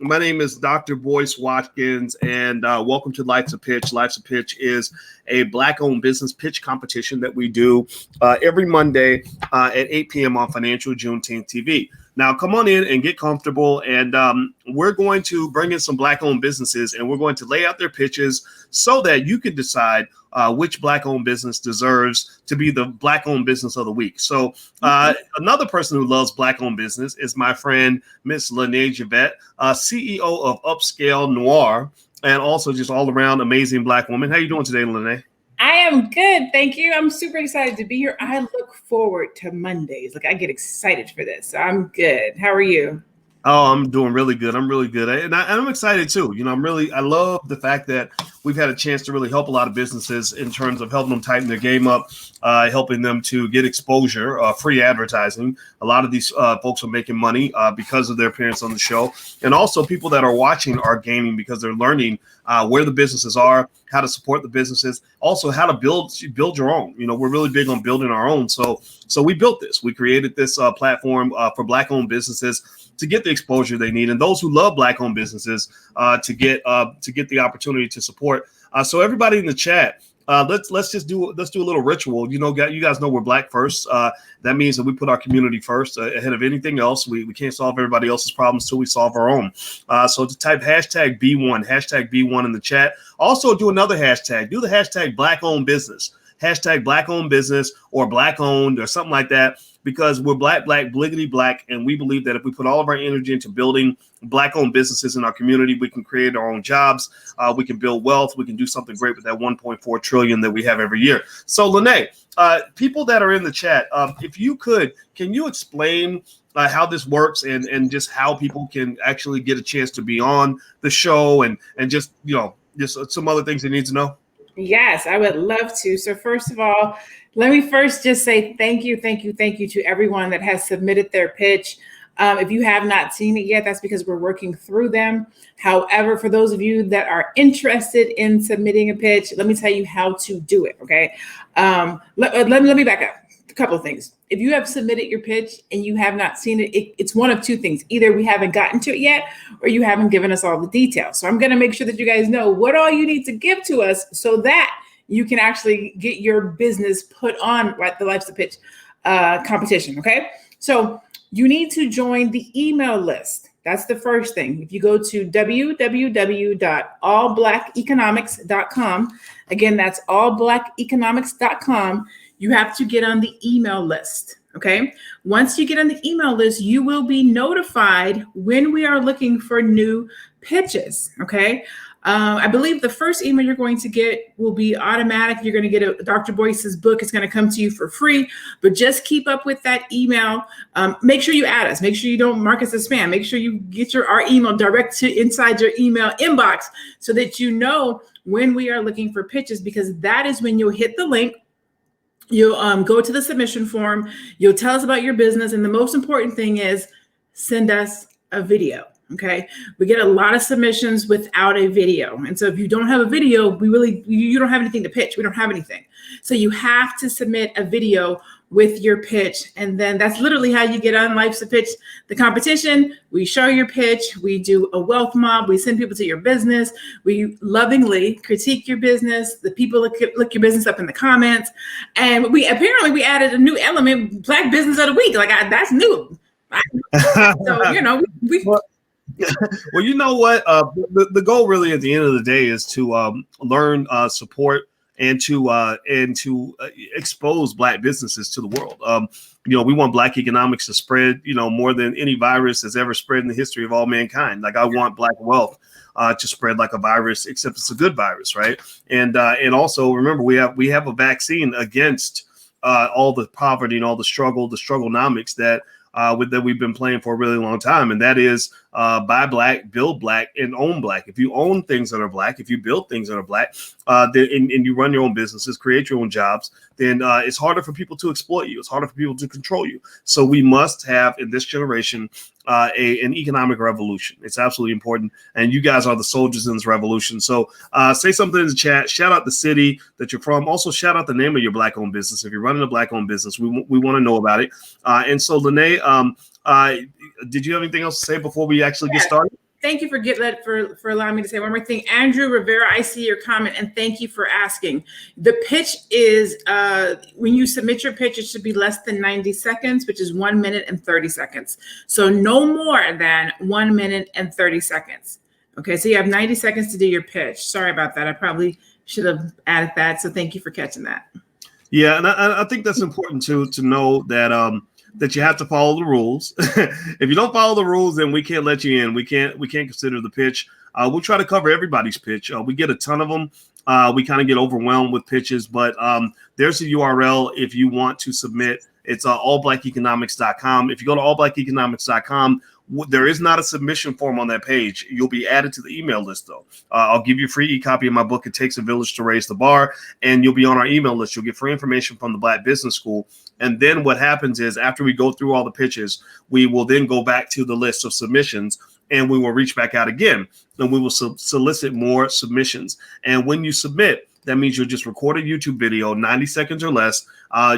My name is Dr. Boyce Watkins, and welcome to Life's a Pitch. Life's a Pitch is a Black-owned business pitch competition that we do every Monday at 8 p.m. on Financial Juneteenth TV. Now, come on in and get comfortable, and we're going to bring in some Black-owned businesses, and we're going to lay out their pitches so that you can decide which Black-owned business deserves to be the Black-owned business of the week. So another person who loves Black-owned business is my friend, Miss Lene Javette, CEO of Upscale Noir, and also just all-around amazing Black woman. How you doing today, Lene? I am good. Thank you. I'm super excited to be here. I look forward to Mondays. Like, I get excited for this. So I'm good. How are you? Oh, I'm doing really good. I'm really good. And I'm excited too. You know, I love the fact that we've had a chance to really help a lot of businesses in terms of helping them tighten their game up, helping them to get exposure, free advertising. A lot of these folks are making money because of their appearance on the show. And also people that are watching are gaining because they're learning where the businesses are, how to support the businesses, also how to build your own. You know, we're really big on building our own. So we built this. We created this platform for Black-owned businesses to get the exposure they need, and those who love Black-owned businesses to get the opportunity to support. So everybody in the chat, let's do a little ritual. You know, you guys know we're Black first. That means that we put our community first ahead of anything else. We can't solve everybody else's problems till we solve our own. So to type hashtag B1 in the chat. Also do another hashtag. Do the hashtag Black-owned business. Hashtag Black-owned business or Black-owned or something like that. Because we're black, bliggity black, and we believe that if we put all of our energy into building Black-owned businesses in our community, we can create our own jobs, we can build wealth, we can do something great with that 1.4 trillion that we have every year. So, Lene, people that are in the chat, if you could, can you explain how this works and just how people can actually get a chance to be on the show and just, you know, just some other things they need to know? Yes, I would love to. So first of all, let me first just say thank you to everyone that has submitted their pitch. If you have not seen it yet, that's because we're working through them. However, for those of you that are interested in submitting a pitch, let me tell you how to do it, okay? Let me back up. A couple of things. If you have submitted your pitch and you have not seen it, it's one of two things. Either we haven't gotten to it yet or you haven't given us all the details. So I'm going to make sure that you guys know what all you need to give to us so that you can actually get your business put on the Life's a Pitch competition, okay? So you need to join the email list. That's the first thing. If you go to www.allblackeconomics.com, again, that's allblackeconomics.com, you have to get on the email list, okay? Once you get on the email list, you will be notified when we are looking for new pitches, okay? I believe the first email you're going to get will be automatic. You're going to get Dr. Boyce's book. It's going to come to you for free, but just keep up with that email. Make sure you add us. Make sure you don't mark us as spam. Make sure you get our email direct to inside your email inbox so that you know when we are looking for pitches, because that is when you'll hit the link. You'll go to the submission form. You'll tell us about your business. And the most important thing is send us a video. Okay. We get a lot of submissions without a video. And so if you don't have a video, you don't have anything to pitch. We don't have anything. So you have to submit a video with your pitch. And then that's literally how you get on Life's a Pitch, the competition. We show your pitch. We do a wealth mob. We send people to your business. We lovingly critique your business. The people look your business up in the comments. And we added a new element, Black Business of the Week. That's new. So, you know, Well, you know what? The goal really at the end of the day is to learn, support, and to expose Black businesses to the world. You know, we want Black economics to spread, you know, more than any virus has ever spread in the history of all mankind. Like, I want Black wealth to spread like a virus, except it's a good virus, right? And also remember, we have a vaccine against all the poverty and all the strugglenomics that we've been playing for a really long time. And that is buy Black, build Black, and own Black. If you own things that are Black, if you build things that are Black, then and you run your own businesses, create your own jobs, then it's harder for people to exploit you. It's harder for people to control you. So we must have, in this generation, an economic revolution. It's absolutely important. And you guys are the soldiers in this revolution. So say something in the chat. Shout out the city that you're from. Also, shout out the name of your Black-owned business. If you're running a Black-owned business, we want to know about it. And so, Lene, did you have anything else to say before we actually get started? thank you for allowing me to say one more thing. Andrew Rivera, I see your comment, and thank you for asking. The pitch is, when you submit your pitch, it should be less than 90 seconds, which is 1 minute and 30 seconds. So no more than 1 minute and 30 seconds. Okay, so you have 90 seconds to do your pitch. Sorry about that. I probably should have added that. So thank you for catching that. Yeah, and I think that's important to know that that you have to follow the rules. If you don't follow the rules, then we can't let you in. We can't consider the pitch. We'll try to cover everybody's pitch. We get a ton of them. We kind of get overwhelmed with pitches, but there's a URL if you want to submit. It's allblackeconomics.com. If you go to allblackeconomics.com, there is not a submission form on that page. You'll be added to the email list, though. I'll give you a free e-copy of my book, It Takes a Village to Raise the Bar, and you'll be on our email list. You'll get free information from the Black Business School. And then what happens is after we go through all the pitches, we will then go back to the list of submissions, and we will reach back out again, and we will solicit more submissions. And when you submit, that means you'll just record a YouTube video, 90 seconds or less.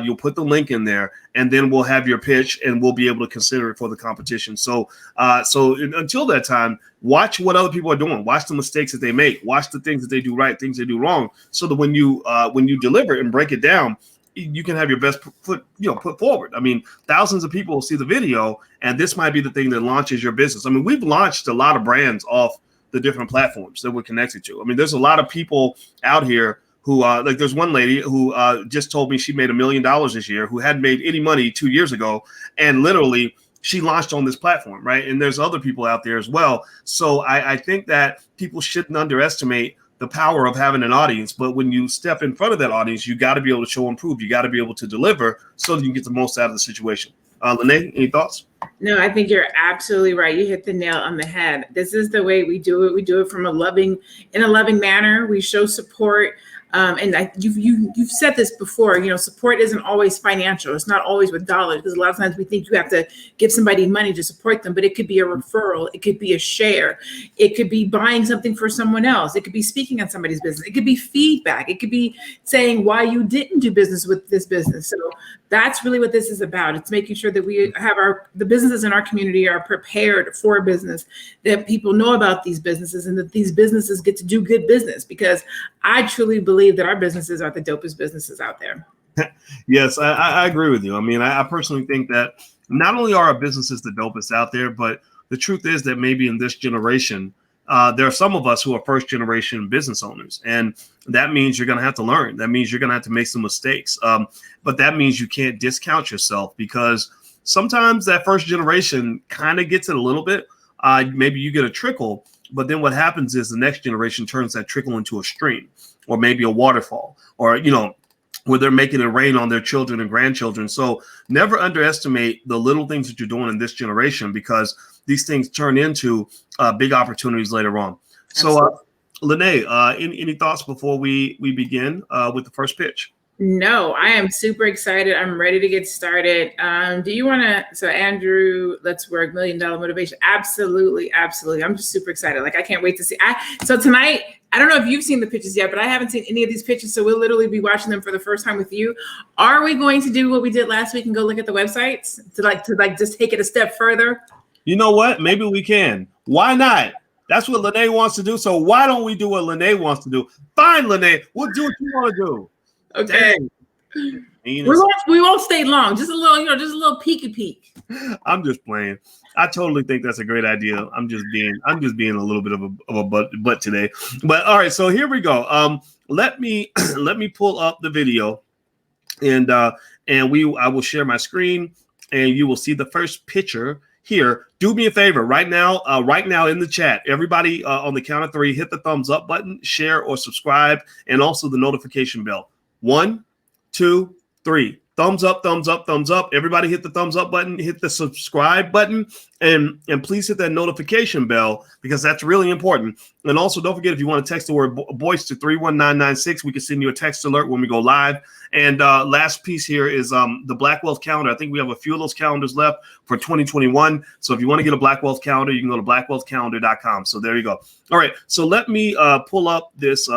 You'll put the link in there, and then we'll have your pitch, and we'll be able to consider it for the competition. So until that time, watch what other people are doing. Watch the mistakes that they make. Watch the things that they do right, things they do wrong, so that when you deliver it and break it down, you can have your best foot put forward. I mean, thousands of people will see the video, and this might be the thing that launches your business. I mean, we've launched a lot of brands off the different platforms that we're connected to. I mean, there's a lot of people out here who like there's one lady who just told me she made $1 million this year, who hadn't made any money 2 years ago, and literally she launched on this platform, right? And there's other people out there as well. So I think that people shouldn't underestimate the power of having an audience. But when you step in front of that audience, you got to be able to show and prove. You got to be able to deliver so that you can get the most out of the situation. Lene, any thoughts? No, I think you're absolutely right. You hit the nail on the head. This is the way we do it. We do it in a loving manner. We show support. And you've said this before, support isn't always financial. It's not always with dollars, because a lot of times we think you have to give somebody money to support them, but it could be a referral. It could be a share. It could be buying something for someone else. It could be speaking on somebody's business. It could be feedback. It could be saying why you didn't do business with this business. So that's really what this is about. It's making sure that we have the businesses in our community are prepared for business, that people know about these businesses, and that these businesses get to do good business, because I truly believe that our businesses are the dopest businesses out there. Yes, I agree with you. I mean, I personally think that not only are our businesses the dopest out there, but the truth is that maybe in this generation, there are some of us who are first generation business owners, and that means you're going to have to learn. That means you're going to have to make some mistakes. But that means you can't discount yourself, because sometimes that first generation kind of gets it a little bit. Maybe you get a trickle, but then what happens is the next generation turns that trickle into a stream, or maybe a waterfall, or, where they're making it rain on their children and grandchildren. So never underestimate the little things that you're doing in this generation, because these things turn into big opportunities later on. So, Lene, any thoughts before we begin with the first pitch? No, I am super excited. I'm ready to get started. Do you want to? So, Andrew, let's work $1 million motivation. Absolutely, absolutely. I'm just super excited. Like, I can't wait to see. So tonight, I don't know if you've seen the pitches yet, but I haven't seen any of these pitches. So we'll literally be watching them for the first time with you. Are we going to do what we did last week and go look at the websites to just take it a step further? You know what? Maybe we can. Why not? That's what Lene wants to do. So why don't we do what Lene wants to do? Fine, Lene. We'll do what you want to do. Okay. We won't stay long. Just a little, just a little peeky peek. I'm just playing. I totally think that's a great idea. I'm just being a little bit of a butt today. But all right, so here we go. Let me pull up the video, and I will share my screen, and you will see the first picture here. Do me a favor right now in the chat, everybody, on the count of 3, hit the thumbs up button, share or subscribe, and also the notification bell. 1, 2, 3. Thumbs up, thumbs up, thumbs up. Everybody hit the thumbs up button, hit the subscribe button, and please hit that notification bell, because that's really important. And also, don't forget, if you want to text the word Boyce to 31996, we can send you a text alert when we go live. And last piece here is the Black Wealth calendar. I think we have a few of those calendars left for 2021. So if you want to get a Black Wealth calendar, you can go to blackwealthcalendar.com. So there you go. All right. So let me pull up this.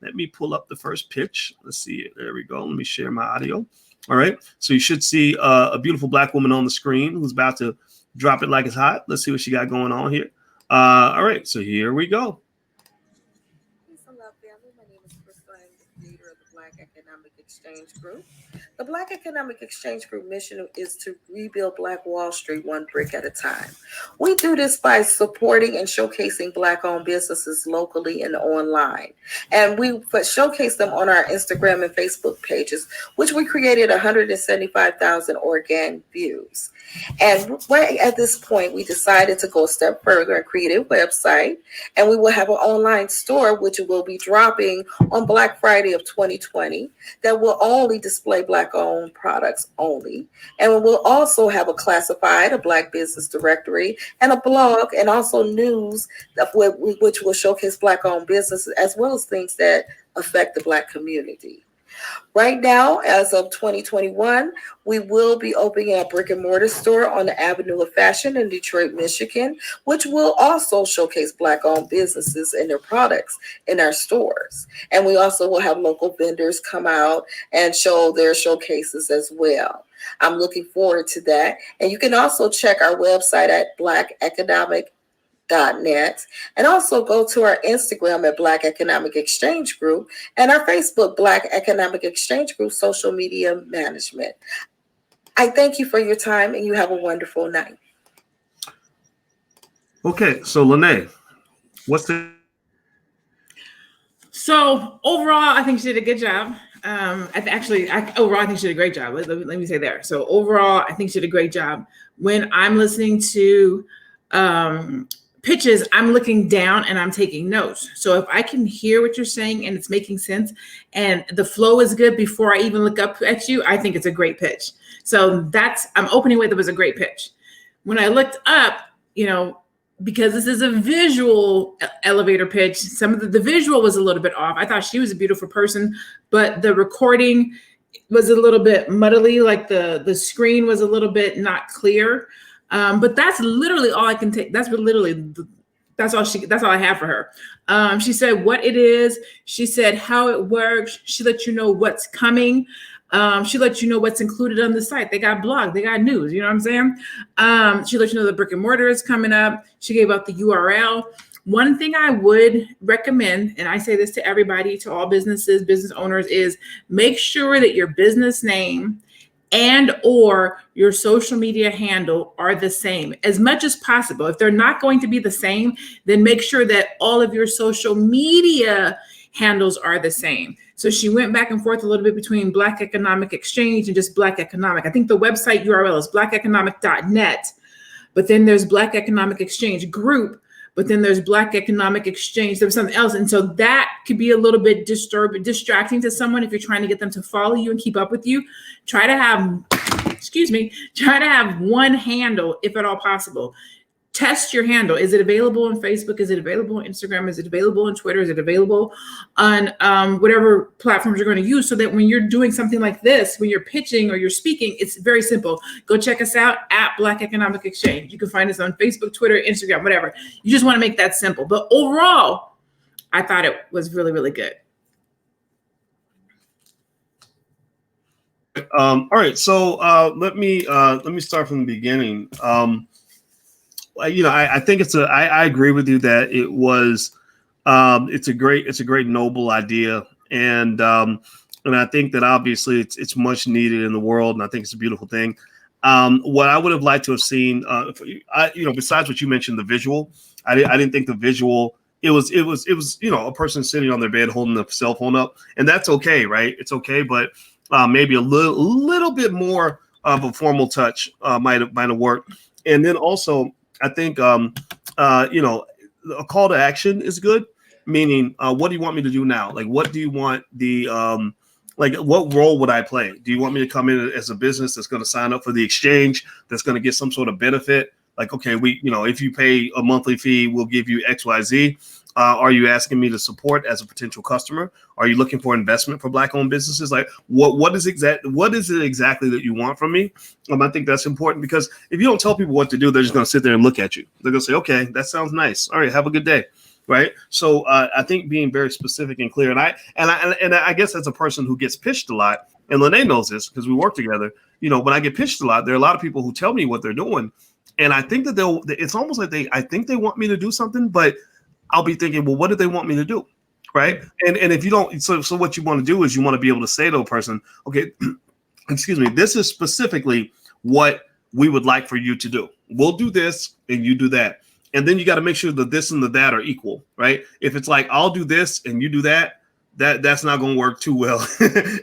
Let me pull up the first pitch. Let's see. There we go. Let me share my audio. All right. So you should see a beautiful Black woman on the screen who's about to drop it like it's hot. Let's see what she got going on here. All right, so here we go. Peace and love, family. My name is Crystal. I'm the leader of the Black Economic Exchange Group. The Black Economic Exchange Group mission is to rebuild Black Wall Street one brick at a time. We do this by supporting and showcasing Black-owned businesses locally and online. And we showcase them on our Instagram and Facebook pages, which we created 175,000 organic views. And right at this point, we decided to go a step further and create a website. And we will have an online store, which will be dropping on Black Friday of 2020, that will only display Black-owned products only. And we will also have a classified, a Black business directory, and a blog, and also news which will showcase Black-owned businesses, as well as things that affect the Black community. Right now, as of 2021, we will be opening a brick and mortar store on the Avenue of Fashion in Detroit, Michigan, which will also showcase Black-owned businesses and their products in our stores. And we also will have local vendors come out and show their showcases as well. I'm looking forward to that. And you can also check our website at blackeconomic.net, and also go to our Instagram at Black Economic Exchange Group and our Facebook Black Economic Exchange Group social media management. I thank you for your time, and you have a wonderful night. Okay, so Lene, what's the... So overall, I think she did a good job. Overall, I think she did a great job. Let me say there. So overall, I think she did a great job. When I'm listening to pitches, I'm looking down and I'm taking notes. So if I can hear what you're saying and it's making sense and the flow is good before I even look up at you, I think it's a great pitch. So I'm opening with it was a great pitch. When I looked up, because this is a visual elevator pitch, some of the visual was a little bit off. I thought she was a beautiful person, but the recording was a little bit muddly, like the screen was a little bit not clear. But that's literally all I can take. That's all I have for her. She said what it is. She said how it works. She let you know what's coming. She let you know what's included on the site. They got blog, they got news. You know what I'm saying? She let you know the brick and mortar is coming up. She gave out the URL. One thing I would recommend, and I say this to everybody, to all businesses, business owners, is make sure that your business name and or your social media handle are the same as much as possible. If they're not going to be the same, then make sure that all of your social media handles are the same. So she went back and forth a little bit between Black Economic Exchange and just Black Economic. I think the website URL is blackeconomic.net, but then there's Black Economic Exchange Group, but then there's Black Economic Exchange. There was something else. And so that could be a little bit distracting to someone if you're trying to get them to follow you and keep up with you. Try to have one handle if at all possible. Test your handle. Is it available on Facebook? Is it available on Instagram? Is it available on Twitter? Is it available on whatever platforms you're going to use, so that when you're doing something like this, when you're pitching or you're speaking, it's very simple. Go check us out at Black Economic Exchange. You can find us on Facebook, Twitter, Instagram, whatever. You just want to make that simple. But overall, I thought it was really, really good. All right, so let me start from the beginning. I think I agree with you that it was it's a great noble idea, and I think that obviously it's much needed in the world, and I think it's a beautiful thing. What I would have liked to have seen, besides what you mentioned, the visual, I didn't think the visual. It was a person sitting on their bed holding the cell phone up, and that's okay, right? It's okay, but maybe a little bit more of a formal touch might have worked. And then also, I think a call to action is good. Meaning, what do you want me to do now? Like, what do you want what role would I play? Do you want me to come in as a business that's going to sign up for the exchange, that's going to get some sort of benefit? Like, okay, if you pay a monthly fee, we'll give you X, Y, Z. Are you asking me to support as a potential customer? Are you looking for investment for Black-owned businesses? Like, what is it exactly that you want from me? I think that's important, because if you don't tell people what to do, they're just going to sit there and look at you. They're going to say, okay, that sounds nice. All right, have a good day. Right. So I think being very specific and clear, and I guess as a person who gets pitched a lot, and Lene knows this because we work together, when I get pitched a lot, there are a lot of people who tell me what they're doing, And I think that it's almost like I think they want me to do something, but I'll be thinking, well, what did they want me to do? Right. And if you don't, so what you want to do is you want to be able to say to a person, okay, excuse me, this is specifically what we would like for you to do. We'll do this and you do that. And then you got to make sure that this and the that are equal, right? If it's like, I'll do this and you do that, that's not going to work too well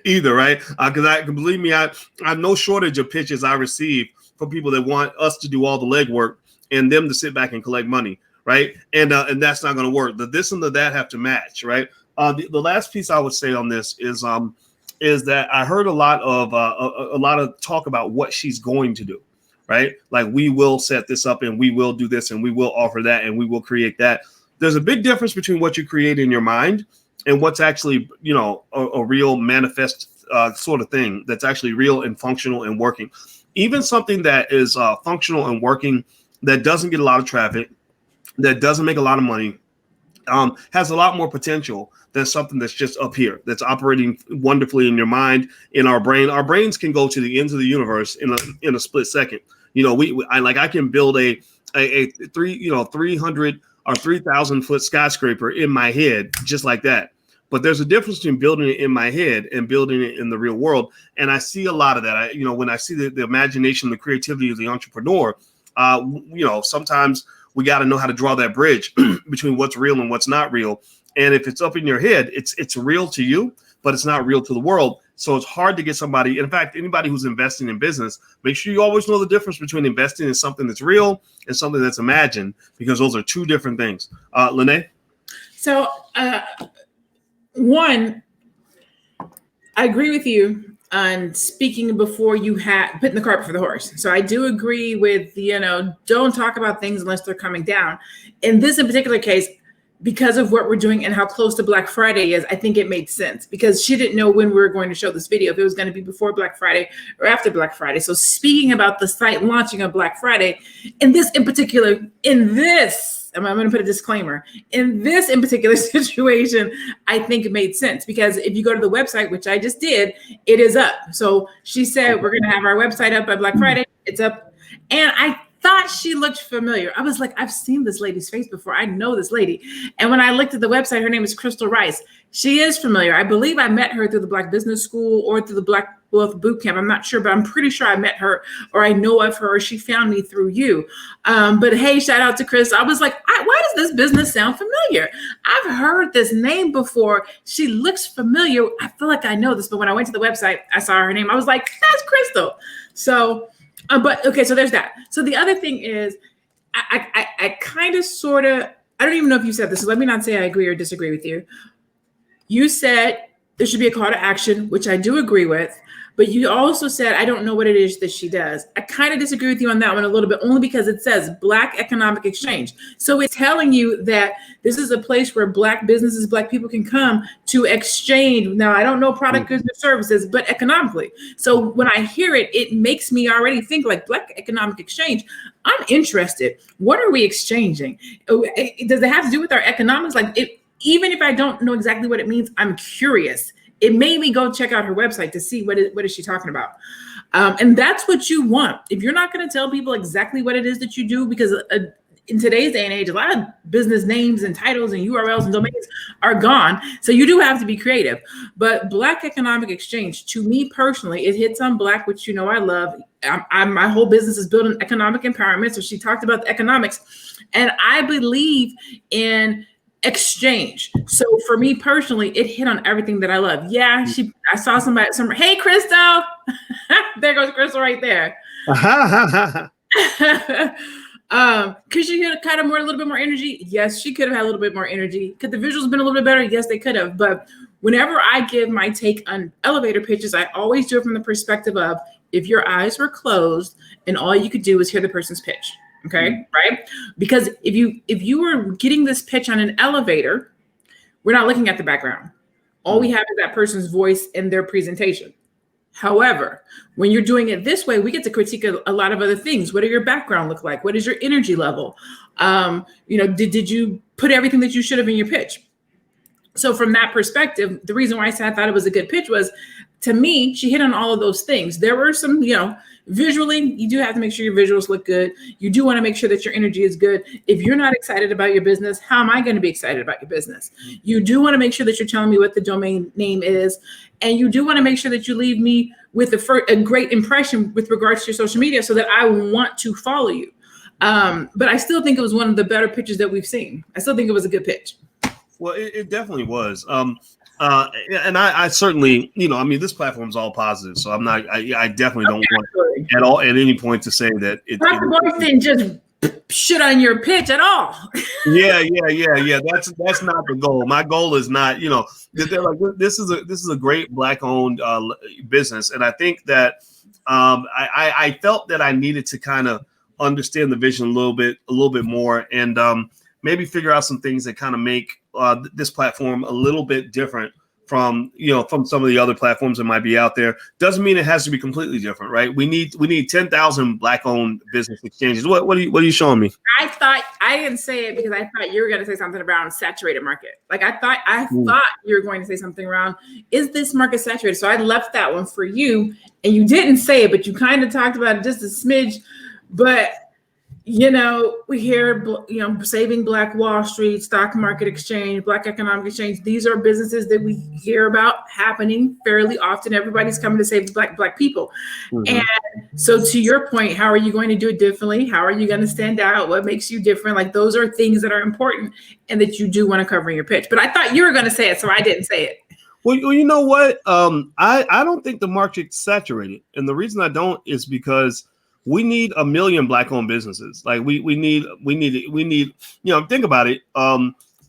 either, right? Because I can believe me, I have no shortage of pitches I receive from people that want us to do all the legwork and them to sit back and collect money, right? And that's not going to work. The this and the that have to match, right? The last piece I would say on this is that I heard a lot of talk about what she's going to do, right? Like, we will set this up and we will do this and we will offer that and we will create that. There's a big difference between what you create in your mind and what's actually, a real manifest sort of thing that's actually real and functional and working. Even something that is functional and working, that doesn't get a lot of traffic, that doesn't make a lot of money, has a lot more potential than something that's just up here, that's operating wonderfully in your mind, in our brain. Our brains can go to the ends of the universe in a split second. I can build a 300 or 3,000 foot skyscraper in my head just like that. But there's a difference between building it in my head and building it in the real world. And I see a lot of that. When I see the imagination, the creativity of the entrepreneur, sometimes we got to know how to draw that bridge between what's real and what's not real. And if it's up in your head, it's real to you, but it's not real to the world. So it's hard to get somebody. In fact, anybody who's investing in business, make sure you always know the difference between investing in something that's real and something that's imagined, because those are two different things. Lene? So, one, I agree with you on speaking before you putting the cart before the horse. So I do agree with, don't talk about things unless they're coming down. In this in particular case, because of what we're doing and how close to Black Friday is, I think it made sense, because she didn't know when we were going to show this video, if it was going to be before Black Friday or after Black Friday. So speaking about the site launching on Black Friday, I'm going to put a disclaimer. In this in particular situation, I think it made sense, because if you go to the website, which I just did, it is up. So she said, we're going to have our website up by Black Friday. It's up. And I thought she looked familiar. I was like, I've seen this lady's face before. I know this lady. And when I looked at the website, her name is Crystal Rice. She is familiar. I believe I met her through the Black Business School or through the Black Math Bootcamp. I'm not sure, but I'm pretty sure I met her, or I know of her, or she found me through you. But hey, shout out to Chris. I was like, why does this business sound familiar? I've heard this name before. She looks familiar. I feel like I know this, but when I went to the website, I saw her name. I was like, that's Crystal. So, but okay, so there's that. So the other thing is, I kind of sort of, I don't even know if you said this, so let me not say I agree or disagree with you. You said there should be a call to action, which I do agree with, but you also said, I don't know what it is that she does. I kind of disagree with you on that one a little bit, only because it says Black Economic Exchange. So it's telling you that this is a place where Black businesses, Black people can come to exchange. Now, I don't know product, goods, or services, but economically. So when I hear it, it makes me already think like Black Economic Exchange. I'm interested. What are we exchanging? Does it have to do with our economics? Even if I don't know exactly what it means, I'm curious. It made me go check out her website to see what is she talking about. And that's what you want. If you're not going to tell people exactly what it is that you do, because in today's day and age, a lot of business names and titles and URLs and domains are gone. So you do have to be creative. But Black Economic Exchange, to me personally, it hits on Black, which I love. My whole business is built on economic empowerment. So she talked about the economics. And I believe in exchange. So for me personally, it hit on everything that I love. Yeah, I saw somebody, hey, Crystal. There goes Crystal right there. Could she have kind of a little bit more energy? Yes, she could have had a little bit more energy. Could the visuals been a little bit better? Yes, they could have. But whenever I give my take on elevator pitches, I always do it from the perspective of, if your eyes were closed and all you could do was hear the person's pitch. Okay, right? Because if you were getting this pitch on an elevator, we're not looking at the background. All we have is that person's voice and their presentation. However, when you're doing it this way, we get to critique a lot of other things. What does your background look like? What is your energy level? Did you put everything that you should have in your pitch? So from that perspective, the reason why I said I thought it was a good pitch was, to me, she hit on all of those things. There were some, visually, you do have to make sure your visuals look good. You do want to make sure that your energy is good. If you're not excited about your business, how am I going to be excited about your business? You do want to make sure that you're telling me what the domain name is. And you do want to make sure that you leave me with a great impression with regards to your social media so that I want to follow you. But I still think it was one of the better pitches that we've seen. I still think it was a good pitch. Well, it definitely was. And I certainly, this platform is all positive. So I definitely don't want at all at any point to say that Dr. Boyce didn't just shit on your pitch at all. Yeah. That's not the goal. My goal is not, they're like, this is a great Black owned business. And I think that I felt that I needed to kind of understand the vision a little bit more, and maybe figure out some things that kind of make this platform a little bit different from some of the other platforms that might be out there. Doesn't mean it has to be completely different, right? We need 10,000 Black-owned business exchanges. What are you showing me? I didn't say it because I thought you were going to say something around saturated market. Like I thought you were going to say something around, is this market saturated? So I left that one for you, and you didn't say it, but you kind of talked about it just a smidge. But we hear, saving Black Wall Street, stock market exchange, Black economic exchange. These are businesses that we hear about happening fairly often. Everybody's coming to save Black people. Mm-hmm. And so to your point, how are you going to do it differently? How are you going to stand out? What makes you different? Like those are things that are important and that you do want to cover in your pitch. But I thought you were going to say it, so I didn't say it. Well, you know what? I don't think the market's saturated. And the reason I don't is because we need 1 million Black-owned businesses. Like we need. Think about it.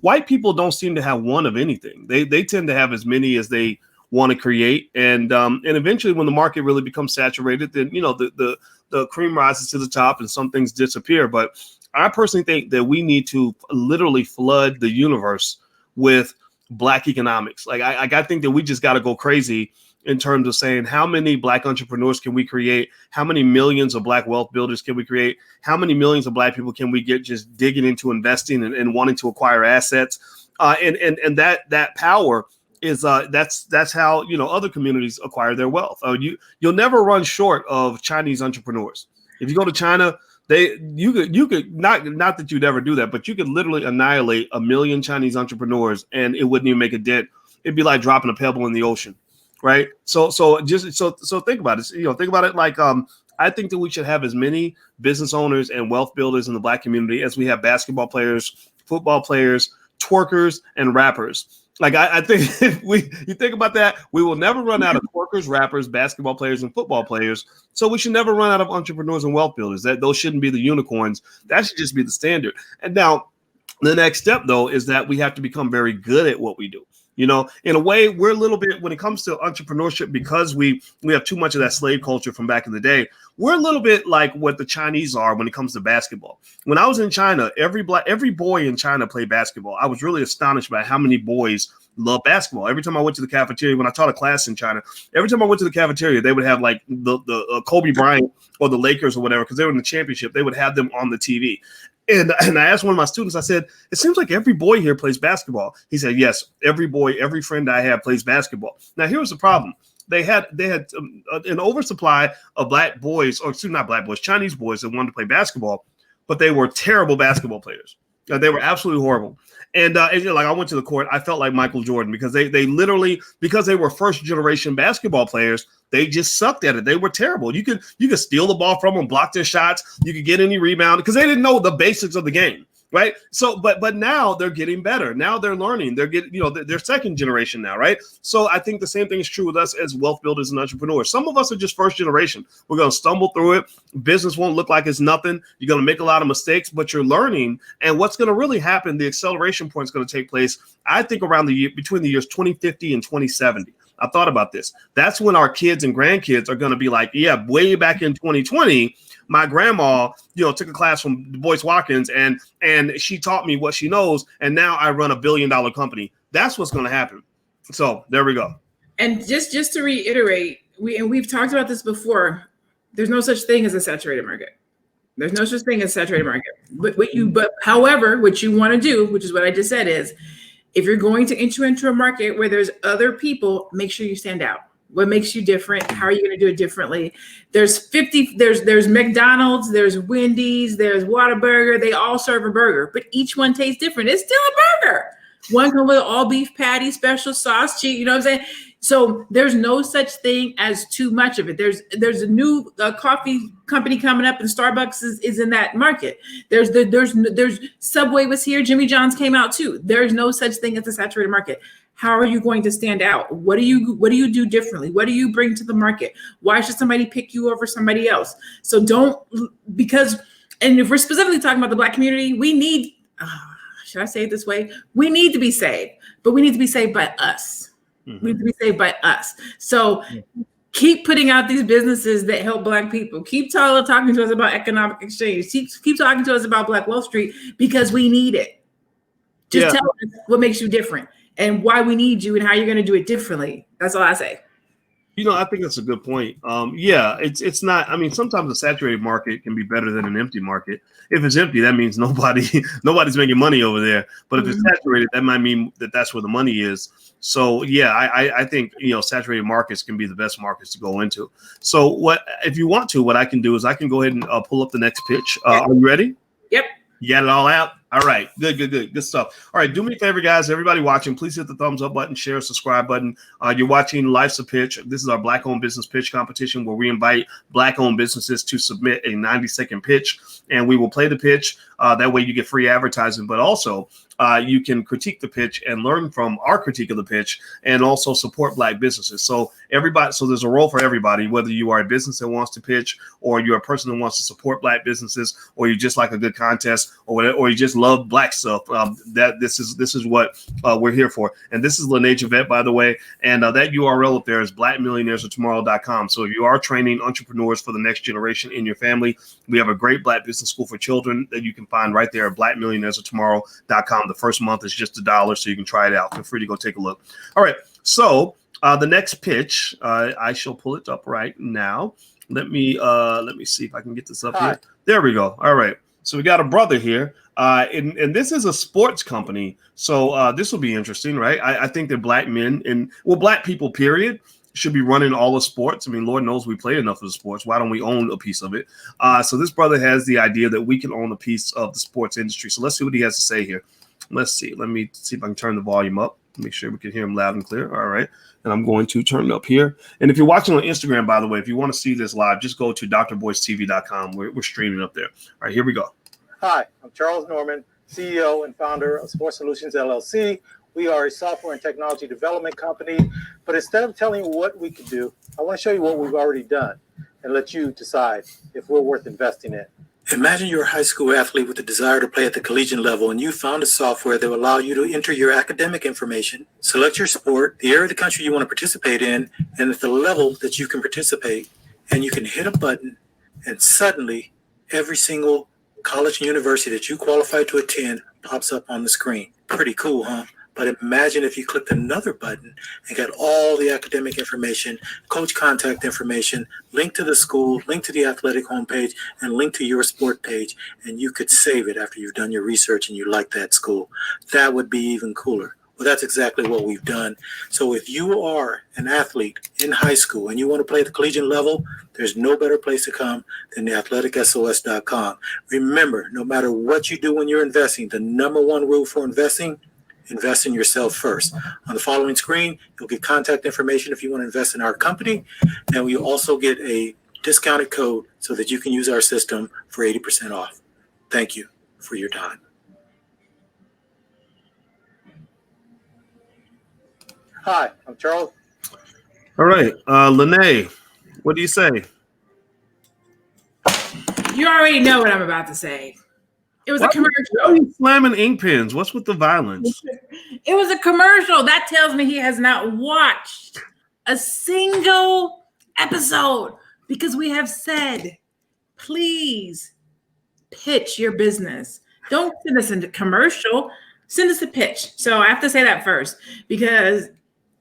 White people don't seem to have one of anything. They tend to have as many as they want to create, and eventually, when the market really becomes saturated, then the cream rises to the top, and some things disappear. But I personally think that we need to literally flood the universe with Black economics. Like I think that we just got to go crazy in terms of saying how many Black entrepreneurs can we create? How many millions of Black wealth builders can we create? How many millions of Black people can we get just digging into investing and wanting to acquire assets? And that power is that's how other communities acquire their wealth. You'll never run short of Chinese entrepreneurs. If you go to China, you could not that you'd ever do that, but you could literally annihilate 1 million Chinese entrepreneurs and it wouldn't even make a dent. It'd be like dropping a pebble in the ocean. Right. So think about it. Think about it like I think that we should have as many business owners and wealth builders in the Black community as we have basketball players, football players, twerkers, and rappers. Like I think if you think about that, we will never run out of twerkers, rappers, basketball players, and football players. So we should never run out of entrepreneurs and wealth builders. Those shouldn't be the unicorns. That should just be the standard. And now the next step, though, is that we have to become very good at what we do. In a way, we're a little bit, when it comes to entrepreneurship, because we have too much of that slave culture from back in the day, we're a little bit like what the Chinese are when it comes to basketball. When I was in China, every boy in China played basketball. I was really astonished by how many boys love basketball. Every time I went to the cafeteria, when I taught a class in China, every time I went to the cafeteria, they would have like the Kobe Bryant or the Lakers or whatever, because they were in the championship. They would have them on the TV. And I asked one of my students, I said, it seems like every boy here plays basketball. He said, yes, every boy, every friend I have plays basketball. Now, here's the problem. They had an oversupply of Black boys, or not Black boys, Chinese boys that wanted to play basketball, but they were terrible basketball players. They were absolutely horrible. And like I went to the court, I felt like Michael Jordan because they literally, because they were first generation basketball players, they just sucked at it. They were terrible. You could steal the ball from them, block their shots. You could get any rebound because they didn't know the basics of the game. Right. So but now they're getting better. Now they're learning. They're getting, they're second generation now. Right. So I think the same thing is true with us as wealth builders and entrepreneurs. Some of us are just first generation. We're going to stumble through it. Business won't look like it's nothing. You're going to make a lot of mistakes, but you're learning. And what's going to really happen, the acceleration point is going to take place, I think, around between the years 2050 and 2070. I thought about this. That's when our kids and grandkids are going to be like, yeah, way back in 2020, my grandma, took a class from Boyce Watkins and she taught me what she knows. And now I run $1 billion company. That's what's going to happen. So there we go. And just to reiterate, we've talked about this before. There's no such thing as a saturated market. There's no such thing as saturated market. However, what you want to do, which is what I just said, is If you're going to enter into a market where there's other people, make sure you stand out. What makes you different? How are you going to do it differently? There's McDonald's, there's Wendy's, there's Whataburger. They all serve a burger, but each one tastes different. It's still a burger. One comes with all beef patty, special sauce, cheese. You know what I'm saying? So there's no such thing as too much of it. There's a new coffee company coming up, and Starbucks is in that market. There's Subway was here. Jimmy John's came out too. There's no such thing as a saturated market. How are you going to stand out? What do you do differently? What do you bring to the market? Why should somebody pick you over somebody else? So and if we're specifically talking about the Black community, we need, should I say it this way? We need to be saved, but we need to be saved by us. Mm-hmm. We need to be saved by us. So keep putting out these businesses that help Black people. Keep talking to us about economic exchange. Keep talking to us about Black Wall Street, because we need it. Just tell us what makes you different and why we need you and how you're going to do it differently. That's all I say. I think that's a good point. It's not. I mean, sometimes a saturated market can be better than an empty market. If it's empty, that means nobody's making money over there. But if it's saturated, that might mean that's where the money is. So I think saturated markets can be the best markets to go into. So what I can do is I can go ahead and pull up the next pitch. Are you ready? Yep. You got it all out? All right. Good stuff. All right. Do me a favor, guys. Everybody watching, please hit the thumbs up button, share, subscribe button. You're watching Life's a Pitch. This is our Black-owned business pitch competition where we invite Black-owned businesses to submit a 90-second pitch, and we will play the pitch. That way you get free advertising, but also you can critique the pitch and learn from our critique of the pitch, and also support Black businesses. So there's a role for everybody, whether you are a business that wants to pitch, or you're a person that wants to support Black businesses, or you just like a good contest, or whatever, or you just love Black stuff. This is what we're here for. And this is Lene Javette, by the way. And that URL up there is blackmillionairesoftomorrow.com. So if you are training entrepreneurs for the next generation in your family, we have a great Black business school for children that you can find right there at blackmillionairesoftomorrow.com. The first month is just $1, so you can try it out. Feel free to go take a look. All right. So the next pitch, I shall pull it up right now. Let me see if I can get this up here. There we go. All right. So we got a brother here, and this is a sports company. So this will be interesting, right? I think that Black men Black people, period, should be running all the sports. I mean, Lord knows we play enough of the sports. Why don't we own a piece of it? So this brother has the idea that we can own a piece of the sports industry. So let's see what he has to say here. Let's see. Let me see if I can turn the volume up. Make sure we can hear him loud and clear. All right. And I'm going to turn it up here. And if you're watching on Instagram, by the way, if you want to see this live, just go to drboycetv.com. We're streaming up there. All right, here we go. Hi, I'm Charles Norman, CEO and founder of Sports Solutions, LLC. We are a software and technology development company. But instead of telling you what we could do, I want to show you what we've already done and let you decide if we're worth investing in. Imagine you're a high school athlete with a desire to play at the collegiate level, and you found a software that will allow you to enter your academic information, select your sport, the area of the country you want to participate in, and at the level that you can participate. And you can hit a button, and suddenly every single college and university that you qualify to attend pops up on the screen. Pretty cool, huh? But imagine if you clicked another button and got all the academic information, coach contact information, link to the school, link to the athletic homepage, and link to your sport page, and you could save it after you've done your research and you like that school. That would be even cooler. Well, that's exactly what we've done. So if you are an athlete in high school and you want to play at the collegiate level, there's no better place to come than the AthleticSOS.com. Remember, no matter what you do when you're investing, the number one rule for investing, invest in yourself first. On the following screen, you'll get contact information if you want to invest in our company. And we also get a discounted code so that you can use our system for 80% off. Thank you for your time. Hi, I'm Charles. All right. Lene, what do you say? You already know what I'm about to say. It was a commercial. Why are you slamming ink pens? What's with the violence? It was a commercial. That tells me he has not watched a single episode, because we have said, please pitch your business. Don't send us a commercial. Send us a pitch. So I have to say that first, because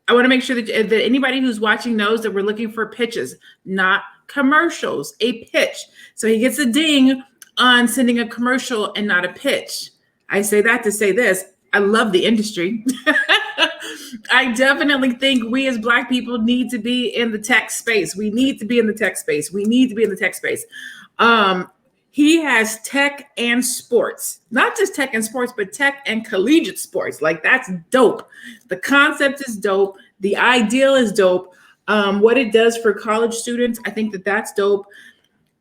I want to make sure that anybody who's watching knows that we're looking for pitches, not commercials, a pitch. So he gets a ding on sending a commercial and not a pitch. I say that to say this. I love the industry. I definitely think we as Black people need to be in the tech space. We need to be in the tech space. We need to be in the tech space. He has tech and sports, not just tech and sports, but tech and collegiate sports. Like, that's dope. The concept is dope. The ideal is dope. What it does for college students, I think that that's dope.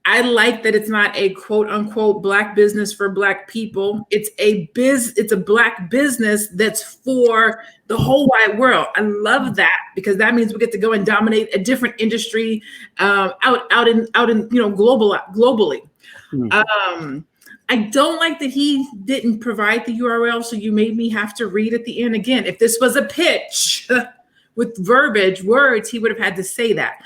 I like that it's not a quote unquote Black business for Black people. It's a Black business that's for the whole wide world. I love that, because that means we get to go and dominate a different industry out in globally. I don't like that he didn't provide the URL, so you made me have to read at the end again. If this was a pitch with words, he would have had to say that.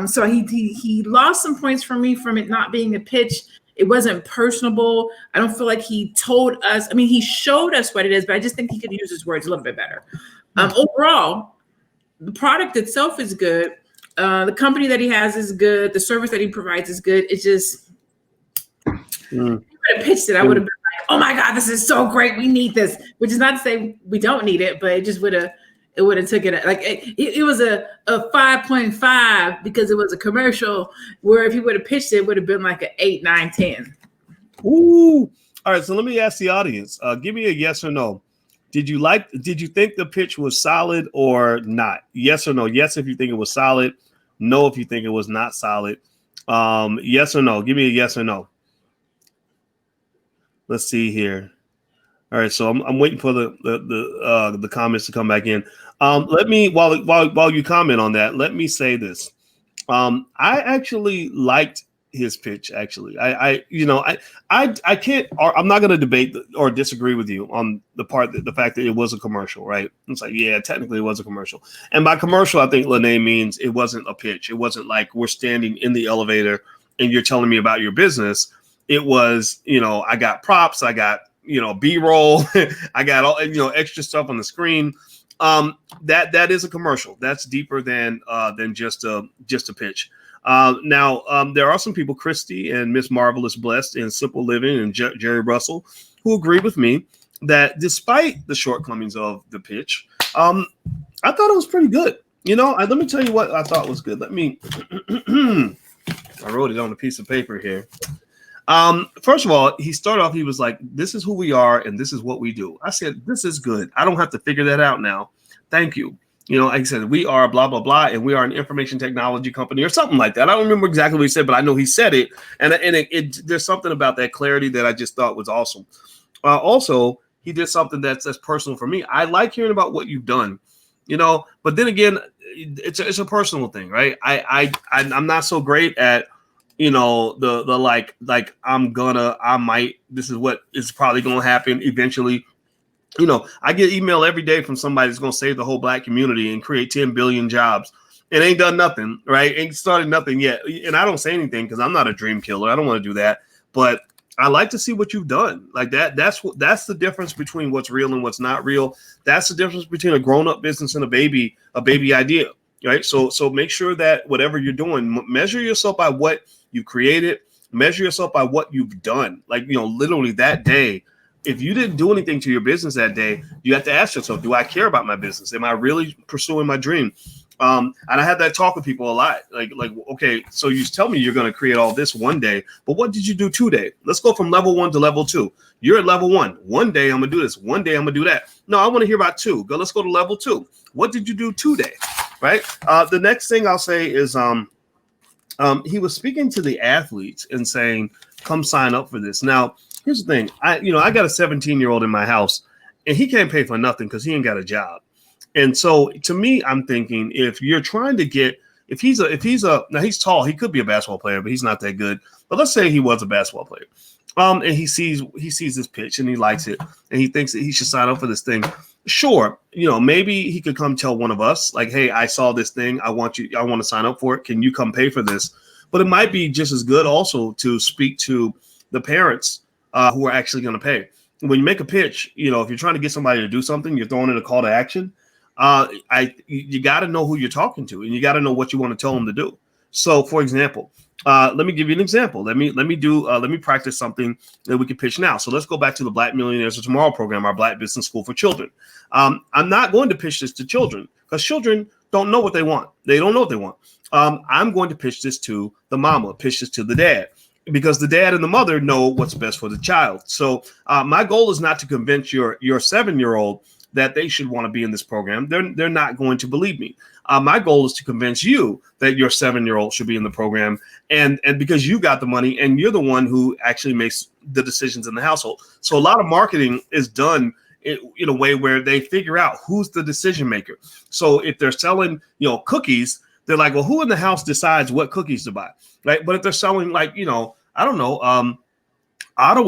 So he lost some points for me from it not being a pitch. It wasn't personable. I don't feel like he told us. I mean, he showed us what it is, but I just think he could use his words a little bit better. Overall, the product itself is good. The company that he has is good. The service that he provides is good. It's just, if he would have pitched it, I would have been like, oh my God, this is so great. We need this, which is not to say we don't need it, but it just would have took it like it was a 5.5 because it was a commercial, where if he would have pitched it, it would have been like an 8, 9, 10. Ooh. All right. So let me ask the audience, give me a yes or no. Did you think the pitch was solid or not? Yes or no? Yes, if you think it was solid. No, if you think it was not solid. Yes or no? Give me a yes or no. Let's see here. All right, so I'm waiting for the comments to come back in. Let me while you comment on that, let me say this. I actually liked his pitch. Actually, I can't. I'm not going to debate or disagree with you on the fact that it was a commercial, right? It's like, yeah, technically it was a commercial, and by commercial, I think Lene means it wasn't a pitch. It wasn't like we're standing in the elevator and you're telling me about your business. It was, I got props, I got B-roll, I got all extra stuff on the screen. That is a commercial. That's deeper than just a pitch. Now, there are some people, Christy and Miss Marvelous Blessed and Simple Living and Jerry Russell, who agree with me that despite the shortcomings of the pitch, I thought it was pretty good. Let me tell you what I thought was good. Let me. I wrote it on a piece of paper here. First of all, he started off, he was like, this is who we are and this is what we do. I said, this is good. I don't have to figure that out now. Thank you. Like I said, we are blah, blah, blah, and we are an information technology company or something like that. I don't remember exactly what he said, but I know he said it. And there's something about that clarity that I just thought was awesome. Also, he did something that's personal for me. I like hearing about what you've done, but then again, it's a personal thing, right? I'm not so great at, this is what is probably going to happen eventually. I get email every day from somebody that's going to save the whole Black community and create 10 billion jobs. It ain't done nothing, right? Ain't started nothing yet. And I don't say anything because I'm not a dream killer. I don't want to do that. But I like to see what you've done. Like that. That's the difference between what's real and what's not real. That's the difference between a grown-up business and a baby idea, right? So make sure that whatever you're doing, measure yourself by what you created, measure yourself by what you've done. Like, literally that day, if you didn't do anything to your business that day, you have to ask yourself, do I care about my business? Am I really pursuing my dream? And I had that talk with people a lot. Like, okay, so you tell me you're going to create all this one day, but what did you do today? Let's go from level 1 to level 2. You're at level 1. One day I'm going to do this. One day I'm going to do that. No, I want to hear about 2. Let's go to level 2. What did you do today? Right? The next thing I'll say is, he was speaking to the athletes and saying, come sign up for this. Now, here's the thing. I got a 17-year-old in my house and he can't pay for nothing because he ain't got a job. And so to me, I'm thinking if you're trying to get, now he's tall, he could be a basketball player, but he's not that good. But let's say he was a basketball player. And he sees this pitch and he likes it and he thinks that he should sign up for this thing. Sure. Maybe he could come tell one of us like, hey, I saw this thing. I want to sign up for it. Can you come pay for this? But it might be just as good also to speak to the parents who are actually going to pay. When you make a pitch, if you're trying to get somebody to do something, you're throwing in a call to action. You got to know who you're talking to and you got to know what you want to tell them to do. So, for example, Let me give you an example. Let me practice something that we can pitch now. So let's go back to the Black Millionaires of Tomorrow program, our Black Business School for Children. I'm not going to pitch this to children because children don't know what they want. They don't know what they want. I'm going to pitch this to the mama, pitch this to the dad, because the dad and the mother know what's best for the child. So my goal is not to convince your 7-year-old that they should want to be in this program. They're not going to believe me. My goal is to convince you that your 7-year-old should be in the program, and because you got the money and you're the one who actually makes the decisions in the household. So a lot of marketing is done in a way where they figure out who's the decision maker. So if they're selling, cookies, they're like, well, who in the house decides what cookies to buy, right? But if they're selling auto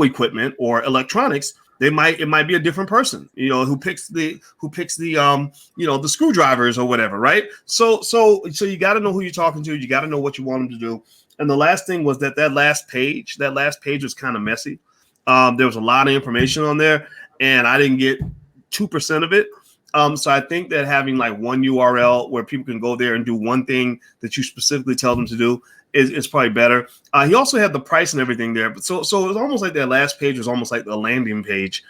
equipment or electronics, it might be a different person, who picks the the screwdrivers or whatever, right? So you got to know who you're talking to. You got to know what you want them to do. And the last thing was that last page was kind of messy. There was a lot of information on there, and I didn't get 2% of it. So I think that having like one URL where people can go there and do one thing that you specifically tell them to do is probably better. He also had the price and everything there. But so it was almost like that last page was almost like the landing page,